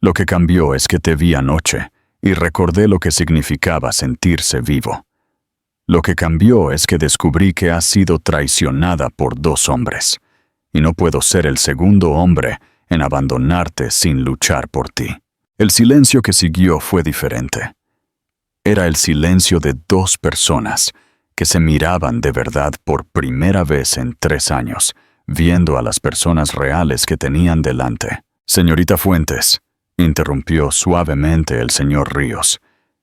S1: Lo que cambió es que te vi anoche y recordé lo que significaba sentirse vivo. Lo que cambió es que descubrí que has sido traicionada por 2 hombres, y no puedo ser el segundo hombre en abandonarte sin luchar por ti. El silencio que siguió fue diferente. Era el silencio de 2 personas que se miraban de verdad por primera vez en 3 años, viendo a las personas reales que tenían delante. Señorita Fuentes, interrumpió suavemente el señor Ríos,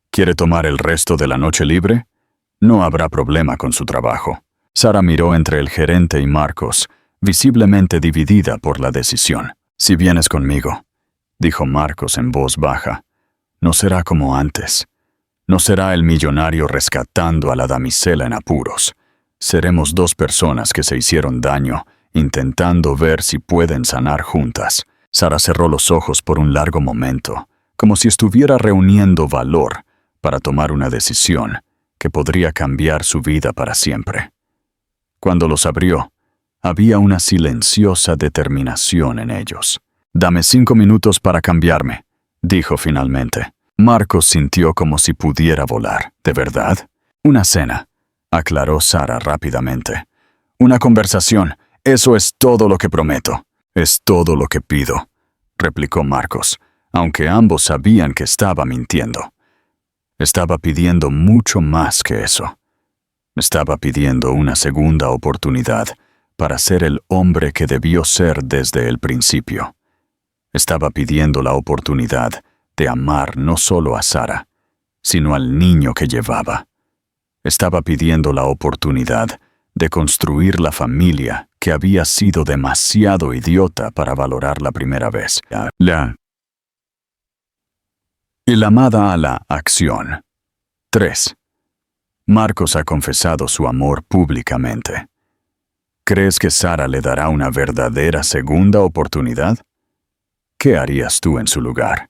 S1: ¿quiere tomar el resto de la noche libre? No habrá problema con su trabajo. Sara miró entre el gerente y Marcos, visiblemente dividida por la decisión. Si vienes conmigo, dijo Marcos en voz baja, no será como antes. No será el millonario rescatando a la damisela en apuros. Seremos 2 personas que se hicieron daño, intentando ver si pueden sanar juntas. Sara cerró los ojos por un largo momento, como si estuviera reuniendo valor para tomar una decisión que podría cambiar su vida para siempre. Cuando los abrió, había una silenciosa determinación en ellos. «Dame 5 minutos para cambiarme», dijo finalmente. Marcos sintió como si pudiera volar. «¿De verdad?» «Una cena», aclaró Sara rápidamente. «Una conversación. Eso es todo lo que prometo». «Es todo lo que pido», replicó Marcos, aunque ambos sabían que estaba mintiendo. Estaba pidiendo mucho más que eso. Estaba pidiendo una segunda oportunidad para ser el hombre que debió ser desde el principio. Estaba pidiendo la oportunidad de amar no solo a Sara, sino al niño que llevaba. Estaba pidiendo la oportunidad de construir la familia que había sido demasiado idiota para valorar la primera vez. La llamada a la acción. 3. Marcos ha confesado su amor públicamente. ¿Crees que Sara le dará una verdadera segunda oportunidad? ¿Qué harías tú en su lugar?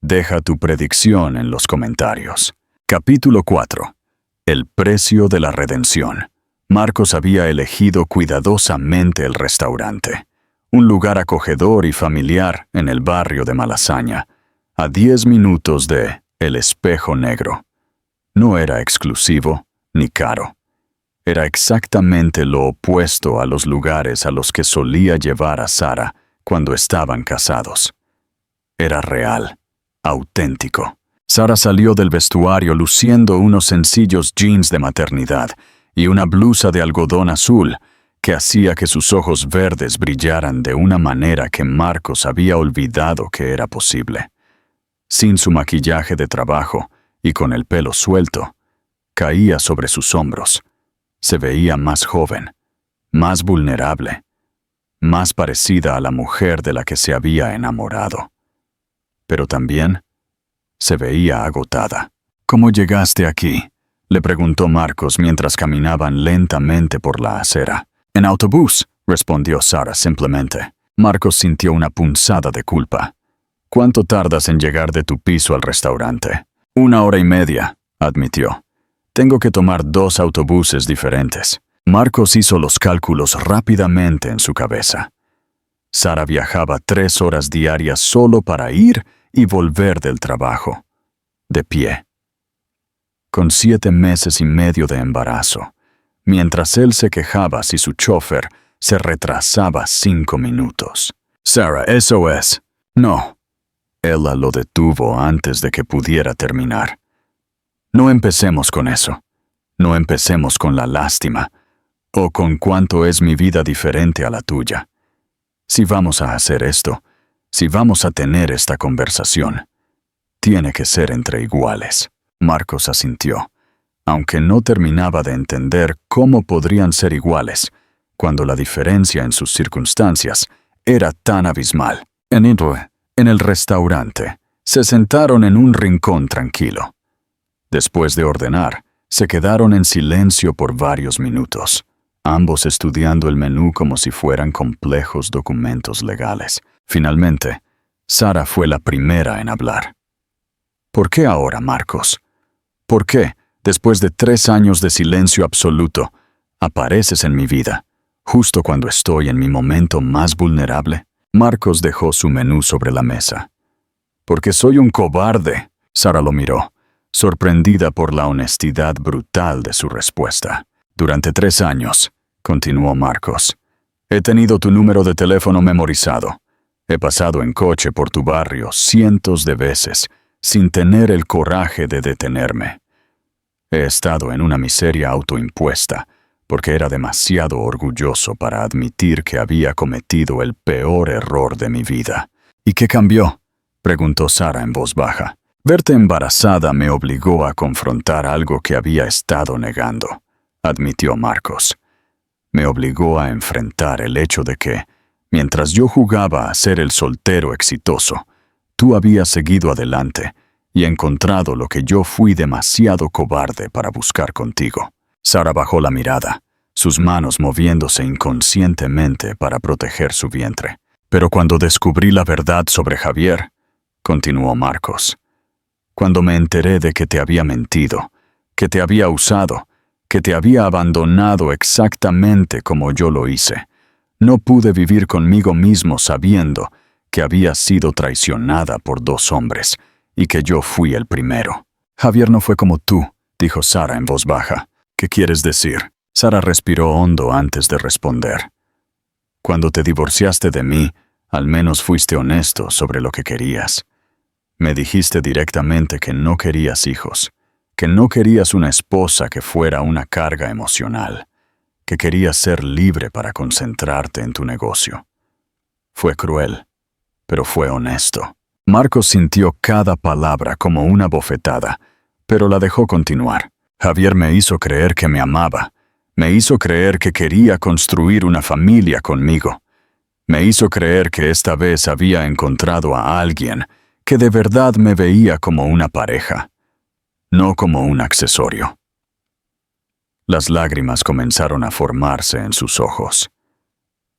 S1: Deja tu predicción en los comentarios. Capítulo 4. El precio de la redención. Marcos había elegido cuidadosamente el restaurante, un lugar acogedor y familiar en el barrio de Malasaña, a 10 minutos de El Espejo Negro. No era exclusivo ni caro. Era exactamente lo opuesto a los lugares a los que solía llevar a Sara cuando estaban casados. Era real, auténtico. Sara salió del vestuario luciendo unos sencillos jeans de maternidad y una blusa de algodón azul que hacía que sus ojos verdes brillaran de una manera que Marcos había olvidado que era posible. Sin su maquillaje de trabajo y con el pelo suelto, caía sobre sus hombros. Se veía más joven, más vulnerable, más parecida a la mujer de la que se había enamorado. Pero también se veía agotada. «¿Cómo llegaste aquí?», le preguntó Marcos mientras caminaban lentamente por la acera. «En autobús», respondió Sara simplemente. Marcos sintió una punzada de culpa. «¿Cuánto tardas en llegar de tu piso al restaurante?» «1 hora y media», admitió. «Tengo que tomar 2 autobuses diferentes». Marcos hizo los cálculos rápidamente en su cabeza. Sara viajaba 3 horas diarias solo para ir y volver del trabajo, de pie. Con 7 meses y medio de embarazo, mientras él se quejaba si su chofer se retrasaba 5 minutos. «Sara, eso es». «No». Ella lo detuvo antes de que pudiera terminar. «No empecemos con eso. No empecemos con la lástima, o con cuánto es mi vida diferente a la tuya. Si vamos a hacer esto, si vamos a tener esta conversación, tiene que ser entre iguales». Marcos asintió, aunque no terminaba de entender cómo podrían ser iguales, cuando la diferencia en sus circunstancias era tan abismal. En el restaurante, se sentaron en un rincón tranquilo. Después de ordenar, se quedaron en silencio por varios minutos, ambos estudiando el menú como si fueran complejos documentos legales. Finalmente, Sara fue la primera en hablar. «¿Por qué ahora, Marcos? ¿Por qué, después de 3 años de silencio absoluto, apareces en mi vida, justo cuando estoy en mi momento más vulnerable?» Marcos dejó su menú sobre la mesa. «Porque soy un cobarde». Sara lo miró, sorprendida por la honestidad brutal de su respuesta. «Durante 3 años», continuó Marcos, «he tenido tu número de teléfono memorizado. He pasado en coche por tu barrio cientos de veces, sin tener el coraje de detenerme. He estado en una miseria autoimpuesta, porque era demasiado orgulloso para admitir que había cometido el peor error de mi vida». «¿Y qué cambió?», preguntó Sara en voz baja. «Verte embarazada me obligó a confrontar algo que había estado negando», admitió Marcos. «Me obligó a enfrentar el hecho de que, mientras yo jugaba a ser el soltero exitoso, tú habías seguido adelante y encontrado lo que yo fui demasiado cobarde para buscar contigo». Sara bajó la mirada, sus manos moviéndose inconscientemente para proteger su vientre. Pero cuando descubrí la verdad sobre Javier, continuó Marcos, cuando me enteré de que te había mentido, que te había usado, que te había abandonado exactamente como yo lo hice, no pude vivir conmigo mismo sabiendo que había sido traicionada por 2 hombres y que yo fui el primero. Javier no fue como tú, dijo Sara en voz baja. ¿Qué quieres decir? Sara respiró hondo antes de responder. Cuando te divorciaste de mí, al menos fuiste honesto sobre lo que querías. Me dijiste directamente que no querías hijos, que no querías una esposa que fuera una carga emocional, que querías ser libre para concentrarte en tu negocio. Fue cruel, pero fue honesto. Marcos sintió cada palabra como una bofetada, pero la dejó continuar. Javier me hizo creer que me amaba. Me hizo creer que quería construir una familia conmigo. Me hizo creer que esta vez había encontrado a alguien que de verdad me veía como una pareja, no como un accesorio. Las lágrimas comenzaron a formarse en sus ojos.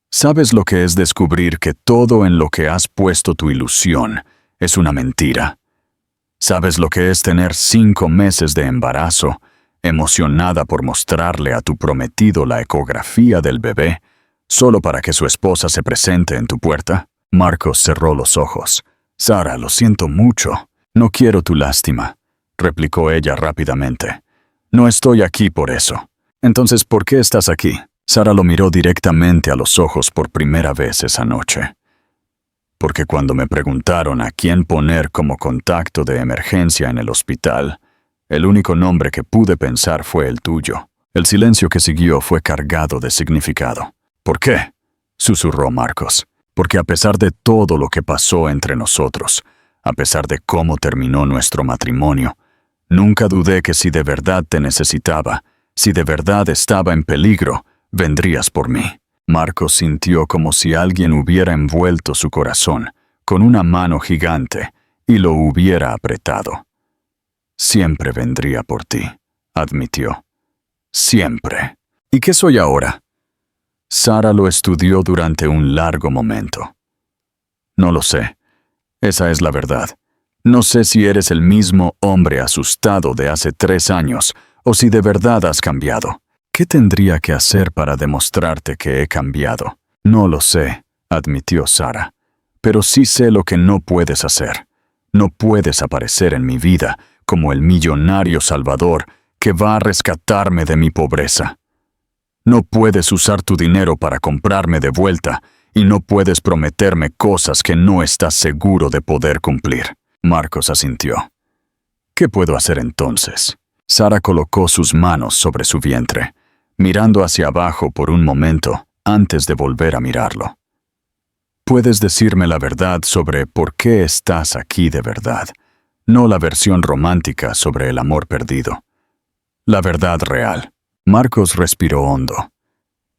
S1: ¿Sabes lo que es descubrir que todo en lo que has puesto tu ilusión es una mentira? ¿Sabes lo que es tener 5 meses de embarazo, emocionada por mostrarle a tu prometido la ecografía del bebé, solo para que su esposa se presente en tu puerta? Marcos cerró los ojos. Sara, lo siento mucho. No quiero tu lástima, replicó ella rápidamente. No estoy aquí por eso. Entonces, ¿por qué estás aquí? Sara lo miró directamente a los ojos por primera vez esa noche. Porque cuando me preguntaron a quién poner como contacto de emergencia en el hospital, el único nombre que pude pensar fue el tuyo. El silencio que siguió fue cargado de significado. ¿Por qué?, susurró Marcos. Porque a pesar de todo lo que pasó entre nosotros, a pesar de cómo terminó nuestro matrimonio, nunca dudé que si de verdad te necesitaba, si de verdad estaba en peligro, vendrías por mí. Marcos sintió como si alguien hubiera envuelto su corazón con una mano gigante y lo hubiera apretado. Siempre vendría por ti, admitió. Siempre. ¿Y qué soy ahora? Sara lo estudió durante un largo momento. No lo sé. Esa es la verdad. No sé si eres el mismo hombre asustado de hace 3 años o si de verdad has cambiado. ¿Qué tendría que hacer para demostrarte que he cambiado? No lo sé, admitió Sara. Pero sí sé lo que no puedes hacer. No puedes aparecer en mi vida como el millonario salvador que va a rescatarme de mi pobreza. No puedes usar tu dinero para comprarme de vuelta y no puedes prometerme cosas que no estás seguro de poder cumplir. Marcos asintió. ¿Qué puedo hacer entonces? Sara colocó sus manos sobre su vientre, mirando hacia abajo por un momento antes de volver a mirarlo. Puedes decirme la verdad sobre por qué estás aquí de verdad, no la versión romántica sobre el amor perdido. La verdad real. Marcos respiró hondo.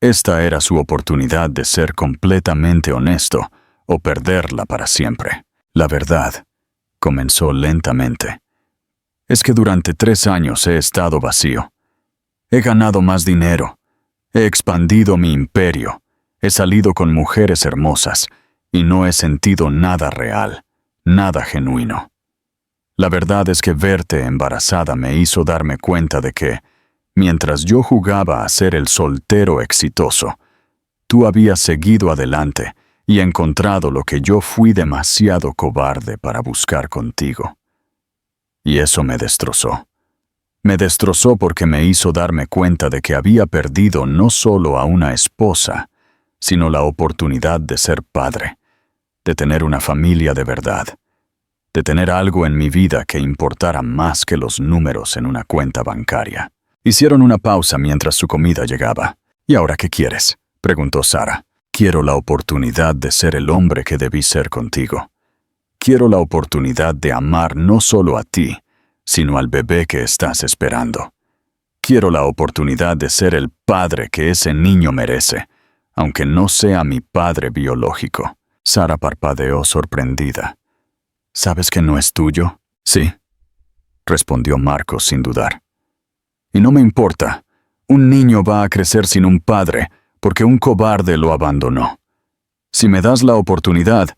S1: Esta era su oportunidad de ser completamente honesto o perderla para siempre. La verdad, comenzó lentamente, es que durante 3 años he estado vacío. He ganado más dinero, he expandido mi imperio, he salido con mujeres hermosas y no he sentido nada real, nada genuino. La verdad es que verte embarazada me hizo darme cuenta de que, mientras yo jugaba a ser el soltero exitoso, tú habías seguido adelante y encontrado lo que yo fui demasiado cobarde para buscar contigo. Y eso me destrozó. Me destrozó porque me hizo darme cuenta de que había perdido no solo a una esposa, sino la oportunidad de ser padre, de tener una familia de verdad, de tener algo en mi vida que importara más que los números en una cuenta bancaria. Hicieron una pausa mientras su comida llegaba. ¿Y ahora qué quieres?, preguntó Sara. Quiero la oportunidad de ser el hombre que debí ser contigo. Quiero la oportunidad de amar no solo a ti, sino al bebé que estás esperando. Quiero la oportunidad de ser el padre que ese niño merece, aunque no sea mi padre biológico. Sara parpadeó sorprendida. ¿Sabes que no es tuyo? Sí, respondió Marcos sin dudar. Y no me importa. Un niño va a crecer sin un padre porque un cobarde lo abandonó. Si me das la oportunidad,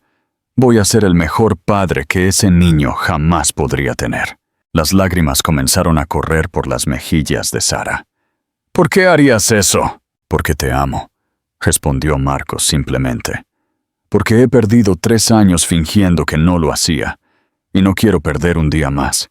S1: voy a ser el mejor padre que ese niño jamás podría tener. Las lágrimas comenzaron a correr por las mejillas de Sara. ¿Por qué harías eso? Porque te amo, respondió Marcos simplemente. Porque he perdido 3 años fingiendo que no lo hacía, y no quiero perder un día más.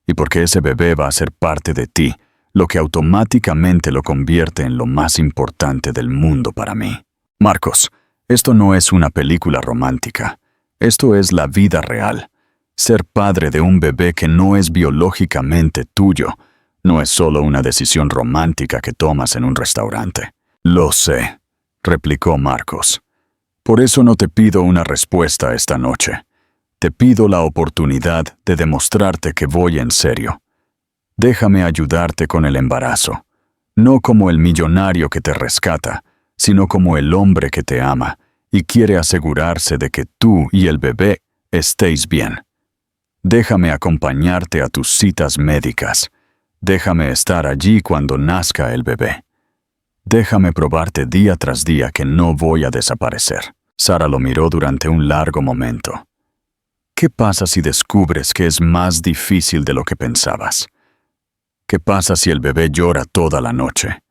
S1: Y porque ese bebé va a ser parte de ti, lo que automáticamente lo convierte en lo más importante del mundo para mí. Marcos, esto no es una película romántica. Esto es la vida real. Ser padre de un bebé que no es biológicamente tuyo no es solo una decisión romántica que tomas en un restaurante. Lo sé, replicó Marcos. Por eso no te pido una respuesta esta noche. Te pido la oportunidad de demostrarte que voy en serio. Déjame ayudarte con el embarazo, no como el millonario que te rescata, sino como el hombre que te ama y quiere asegurarse de que tú y el bebé estéis bien. Déjame acompañarte a tus citas médicas. Déjame estar allí cuando nazca el bebé. Déjame probarte día tras día que no voy a desaparecer. Sara lo miró durante un largo momento. ¿Qué pasa si descubres que es más difícil de lo que pensabas? ¿Qué pasa si el bebé llora toda la noche?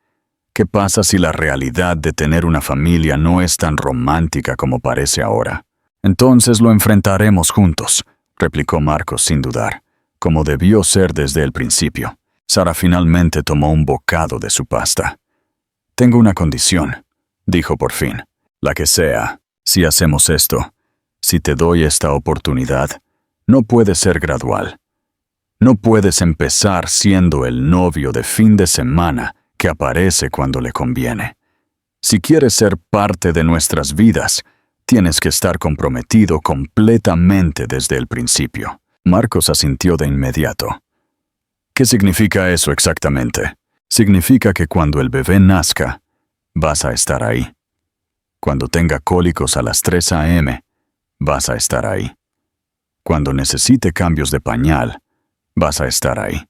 S1: ¿Qué pasa si la realidad de tener una familia no es tan romántica como parece ahora? Entonces lo enfrentaremos juntos, replicó Marcos sin dudar, como debió ser desde el principio. Sara finalmente tomó un bocado de su pasta. Tengo una condición, dijo por fin. La que sea, si hacemos esto, si te doy esta oportunidad, no puede ser gradual. No puedes empezar siendo el novio de fin de semana que aparece cuando le conviene. Si quieres ser parte de nuestras vidas, tienes que estar comprometido completamente desde el principio. Marcos asintió de inmediato. ¿Qué significa eso exactamente? Significa que cuando el bebé nazca, vas a estar ahí. Cuando tenga cólicos a las 3 a.m., vas a estar ahí. Cuando necesite cambios de pañal, vas a estar ahí.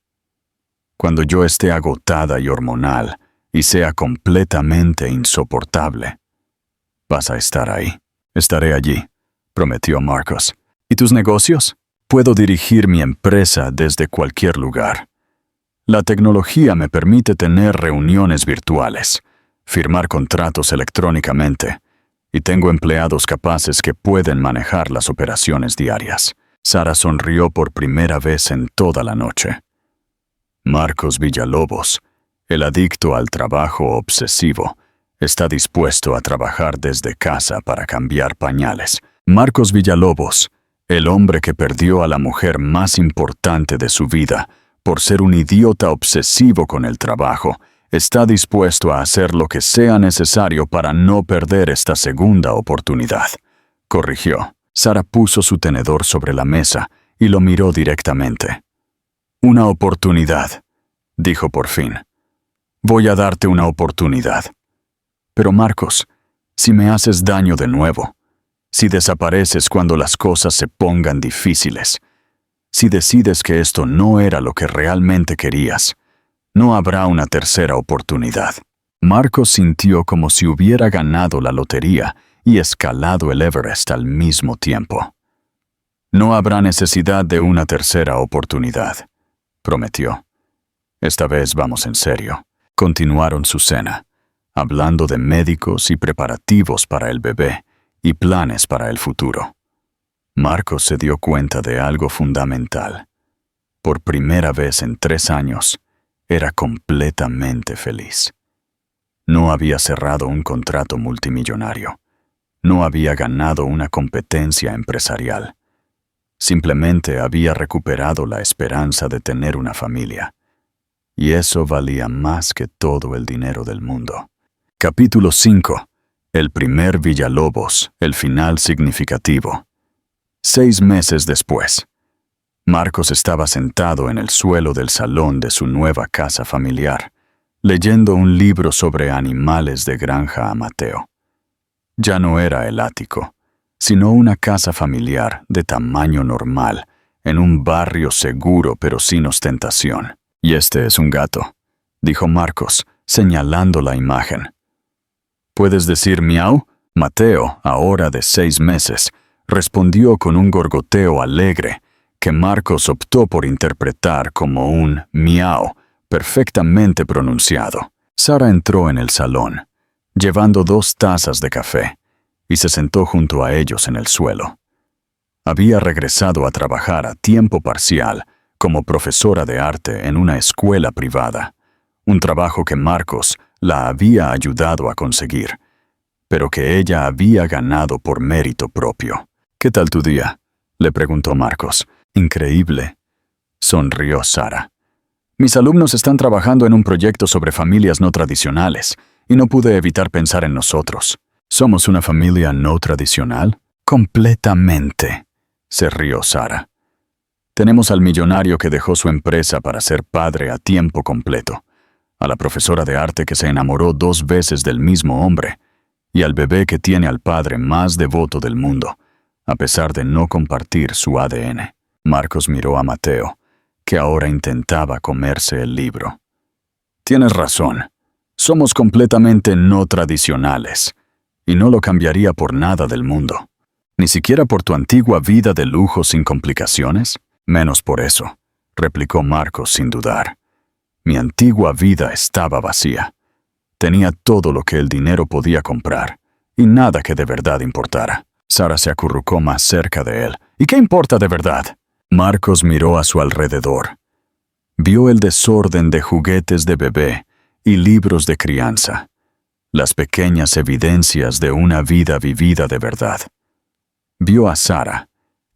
S1: Cuando yo esté agotada y hormonal y sea completamente insoportable, vas a estar ahí. Estaré allí, prometió Marcos. ¿Y tus negocios? Puedo dirigir mi empresa desde cualquier lugar. La tecnología me permite tener reuniones virtuales, firmar contratos electrónicamente, y tengo empleados capaces que pueden manejar las operaciones diarias. Sara sonrió por primera vez en toda la noche. Marcos Villalobos, el adicto al trabajo obsesivo, está dispuesto a trabajar desde casa para cambiar pañales. Marcos Villalobos, el hombre que perdió a la mujer más importante de su vida por ser un idiota obsesivo con el trabajo, está dispuesto a hacer lo que sea necesario para no perder esta segunda oportunidad. Corrigió. Sara puso su tenedor sobre la mesa y lo miró directamente. Una oportunidad, dijo por fin. Voy a darte una oportunidad. Pero Marcos, si me haces daño de nuevo, si desapareces cuando las cosas se pongan difíciles, si decides que esto no era lo que realmente querías, no habrá una tercera oportunidad. Marcos sintió como si hubiera ganado la lotería y escalado el Everest al mismo tiempo. No habrá necesidad de una tercera oportunidad, prometió. Esta vez vamos en serio. Continuaron su cena, hablando de médicos y preparativos para el bebé y planes para el futuro. Marcos se dio cuenta de algo fundamental. Por primera vez en 3 años, era completamente feliz. No había cerrado un contrato multimillonario. No había ganado una competencia empresarial. Simplemente había recuperado la esperanza de tener una familia. Y eso valía más que todo el dinero del mundo. Capítulo 5. El primer Villalobos, el final significativo. 6 meses después, Marcos estaba sentado en el suelo del salón de su nueva casa familiar, leyendo un libro sobre animales de granja amateur. Ya no era el ático, sino una casa familiar de tamaño normal, en un barrio seguro pero sin ostentación. «Y este es un gato», dijo Marcos, señalando la imagen. «¿Puedes decir miau?» Mateo, ahora de 6 meses, respondió con un gorgoteo alegre que Marcos optó por interpretar como un miau perfectamente pronunciado. Sara entró en el salón, llevando 2 tazas de café, y se sentó junto a ellos en el suelo. Había regresado a trabajar a tiempo parcial como profesora de arte en una escuela privada, un trabajo que Marcos la había ayudado a conseguir, pero que ella había ganado por mérito propio. «¿Qué tal tu día?», le preguntó Marcos. «Increíble», sonrió Sara. «Mis alumnos están trabajando en un proyecto sobre familias no tradicionales, y no pude evitar pensar en nosotros». «¿Somos una familia no tradicional?» «Completamente», se rió Sara. «Tenemos al millonario que dejó su empresa para ser padre a tiempo completo, a la profesora de arte que se enamoró 2 veces del mismo hombre, y al bebé que tiene al padre más devoto del mundo, a pesar de no compartir su ADN». Marcos miró a Mateo, que ahora intentaba comerse el libro. «Tienes razón. Somos completamente no tradicionales, y no lo cambiaría por nada del mundo. ¿Ni siquiera por tu antigua vida de lujo sin complicaciones?» «Menos por eso», replicó Marcos sin dudar. «Mi antigua vida estaba vacía. Tenía todo lo que el dinero podía comprar, y nada que de verdad importara». Sara se acurrucó más cerca de él. «¿Y qué importa de verdad?». Marcos miró a su alrededor. Vio el desorden de juguetes de bebé y libros de crianza, las pequeñas evidencias de una vida vivida de verdad. Vio a Sara,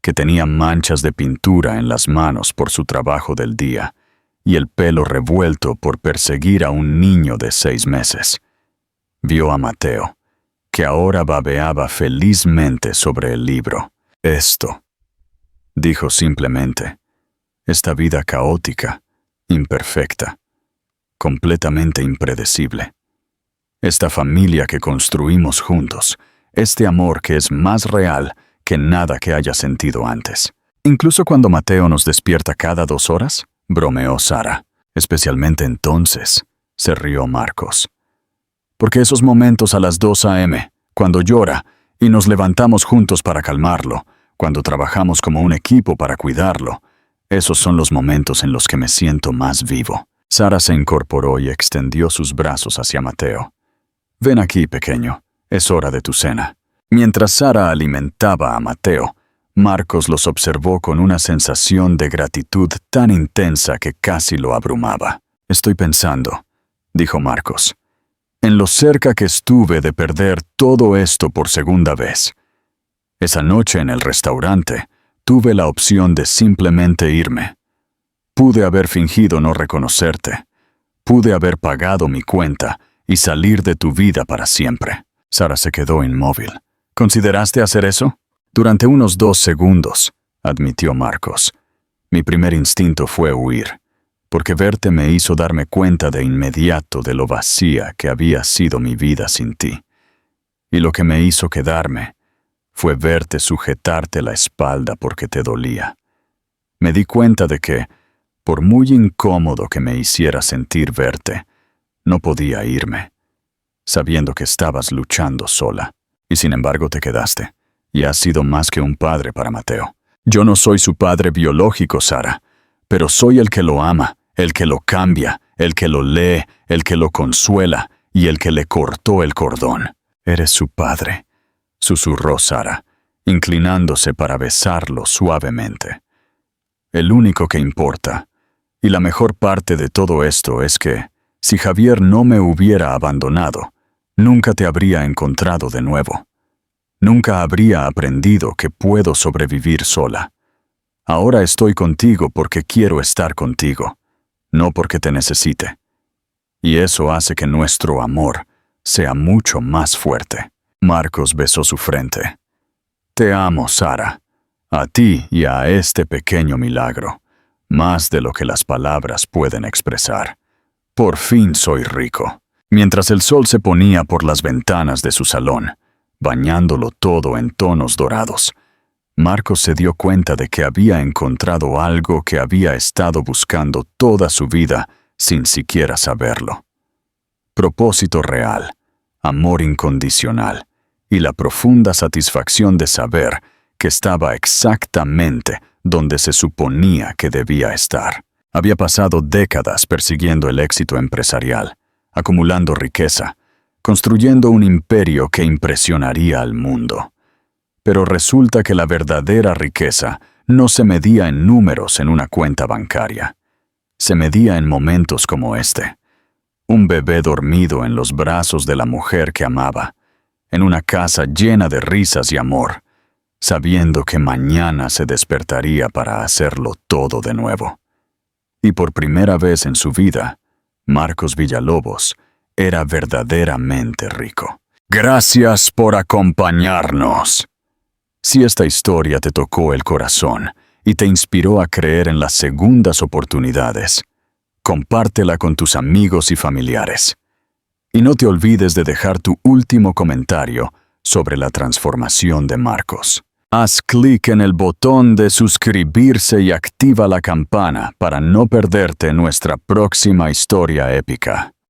S1: que tenía manchas de pintura en las manos por su trabajo del día, y el pelo revuelto por perseguir a un niño de 6 meses. Vio a Mateo, que ahora babeaba felizmente sobre el libro. «Esto», dijo simplemente, «esta vida caótica, imperfecta, completamente impredecible. Esta familia que construimos juntos, este amor que es más real que nada que haya sentido antes. Incluso cuando Mateo nos despierta cada 2 horas», bromeó Sara. «Especialmente entonces», se rió Marcos. «Porque esos momentos a las 2 a.m., cuando llora, y nos levantamos juntos para calmarlo, cuando trabajamos como un equipo para cuidarlo, esos son los momentos en los que me siento más vivo». Sara se incorporó y extendió sus brazos hacia Mateo. «Ven aquí, pequeño, es hora de tu cena». Mientras Sara alimentaba a Mateo, Marcos los observó con una sensación de gratitud tan intensa que casi lo abrumaba. «Estoy pensando», dijo Marcos, «en lo cerca que estuve de perder todo esto por segunda vez. Esa noche en el restaurante, tuve la opción de simplemente irme. Pude haber fingido no reconocerte. Pude haber pagado mi cuenta y salir de tu vida para siempre». Sara se quedó inmóvil. «¿Consideraste hacer eso?» «Durante unos 2 segundos», admitió Marcos. «Mi primer instinto fue huir, porque verte me hizo darme cuenta de inmediato de lo vacía que había sido mi vida sin ti. Y lo que me hizo quedarme fue verte sujetarte la espalda porque te dolía. Me di cuenta de que, por muy incómodo que me hiciera sentir verte, no podía irme, sabiendo que estabas luchando sola. Y sin embargo te quedaste, y has sido más que un padre para Mateo. Yo no soy su padre biológico, Sara, pero soy el que lo ama, el que lo cambia, el que lo lee, el que lo consuela y el que le cortó el cordón». «Eres su padre», susurró Sara, inclinándose para besarlo suavemente. «El único que importa, y la mejor parte de todo esto es que, si Javier no me hubiera abandonado, nunca te habría encontrado de nuevo. Nunca habría aprendido que puedo sobrevivir sola. Ahora estoy contigo porque quiero estar contigo, no porque te necesite. Y eso hace que nuestro amor sea mucho más fuerte». Marcos besó su frente. «Te amo, Sara, a ti y a este pequeño milagro, más de lo que las palabras pueden expresar. Por fin soy rico». Mientras el sol se ponía por las ventanas de su salón, bañándolo todo en tonos dorados, Marcos se dio cuenta de que había encontrado algo que había estado buscando toda su vida sin siquiera saberlo. Propósito real, amor incondicional y la profunda satisfacción de saber que estaba exactamente donde se suponía que debía estar. Había pasado décadas persiguiendo el éxito empresarial, acumulando riqueza, construyendo un imperio que impresionaría al mundo. Pero resulta que la verdadera riqueza no se medía en números en una cuenta bancaria. Se medía en momentos como este. Un bebé dormido en los brazos de la mujer que amaba, en una casa llena de risas y amor, sabiendo que mañana se despertaría para hacerlo todo de nuevo. Y por primera vez en su vida, Marcos Villalobos era verdaderamente rico. Gracias por acompañarnos. Si esta historia te tocó el corazón y te inspiró a creer en las segundas oportunidades, compártela con tus amigos y familiares. Y no te olvides de dejar tu último comentario sobre la transformación de Marcos. Haz clic en el botón de suscribirse y activa la campana para no perderte nuestra próxima historia épica.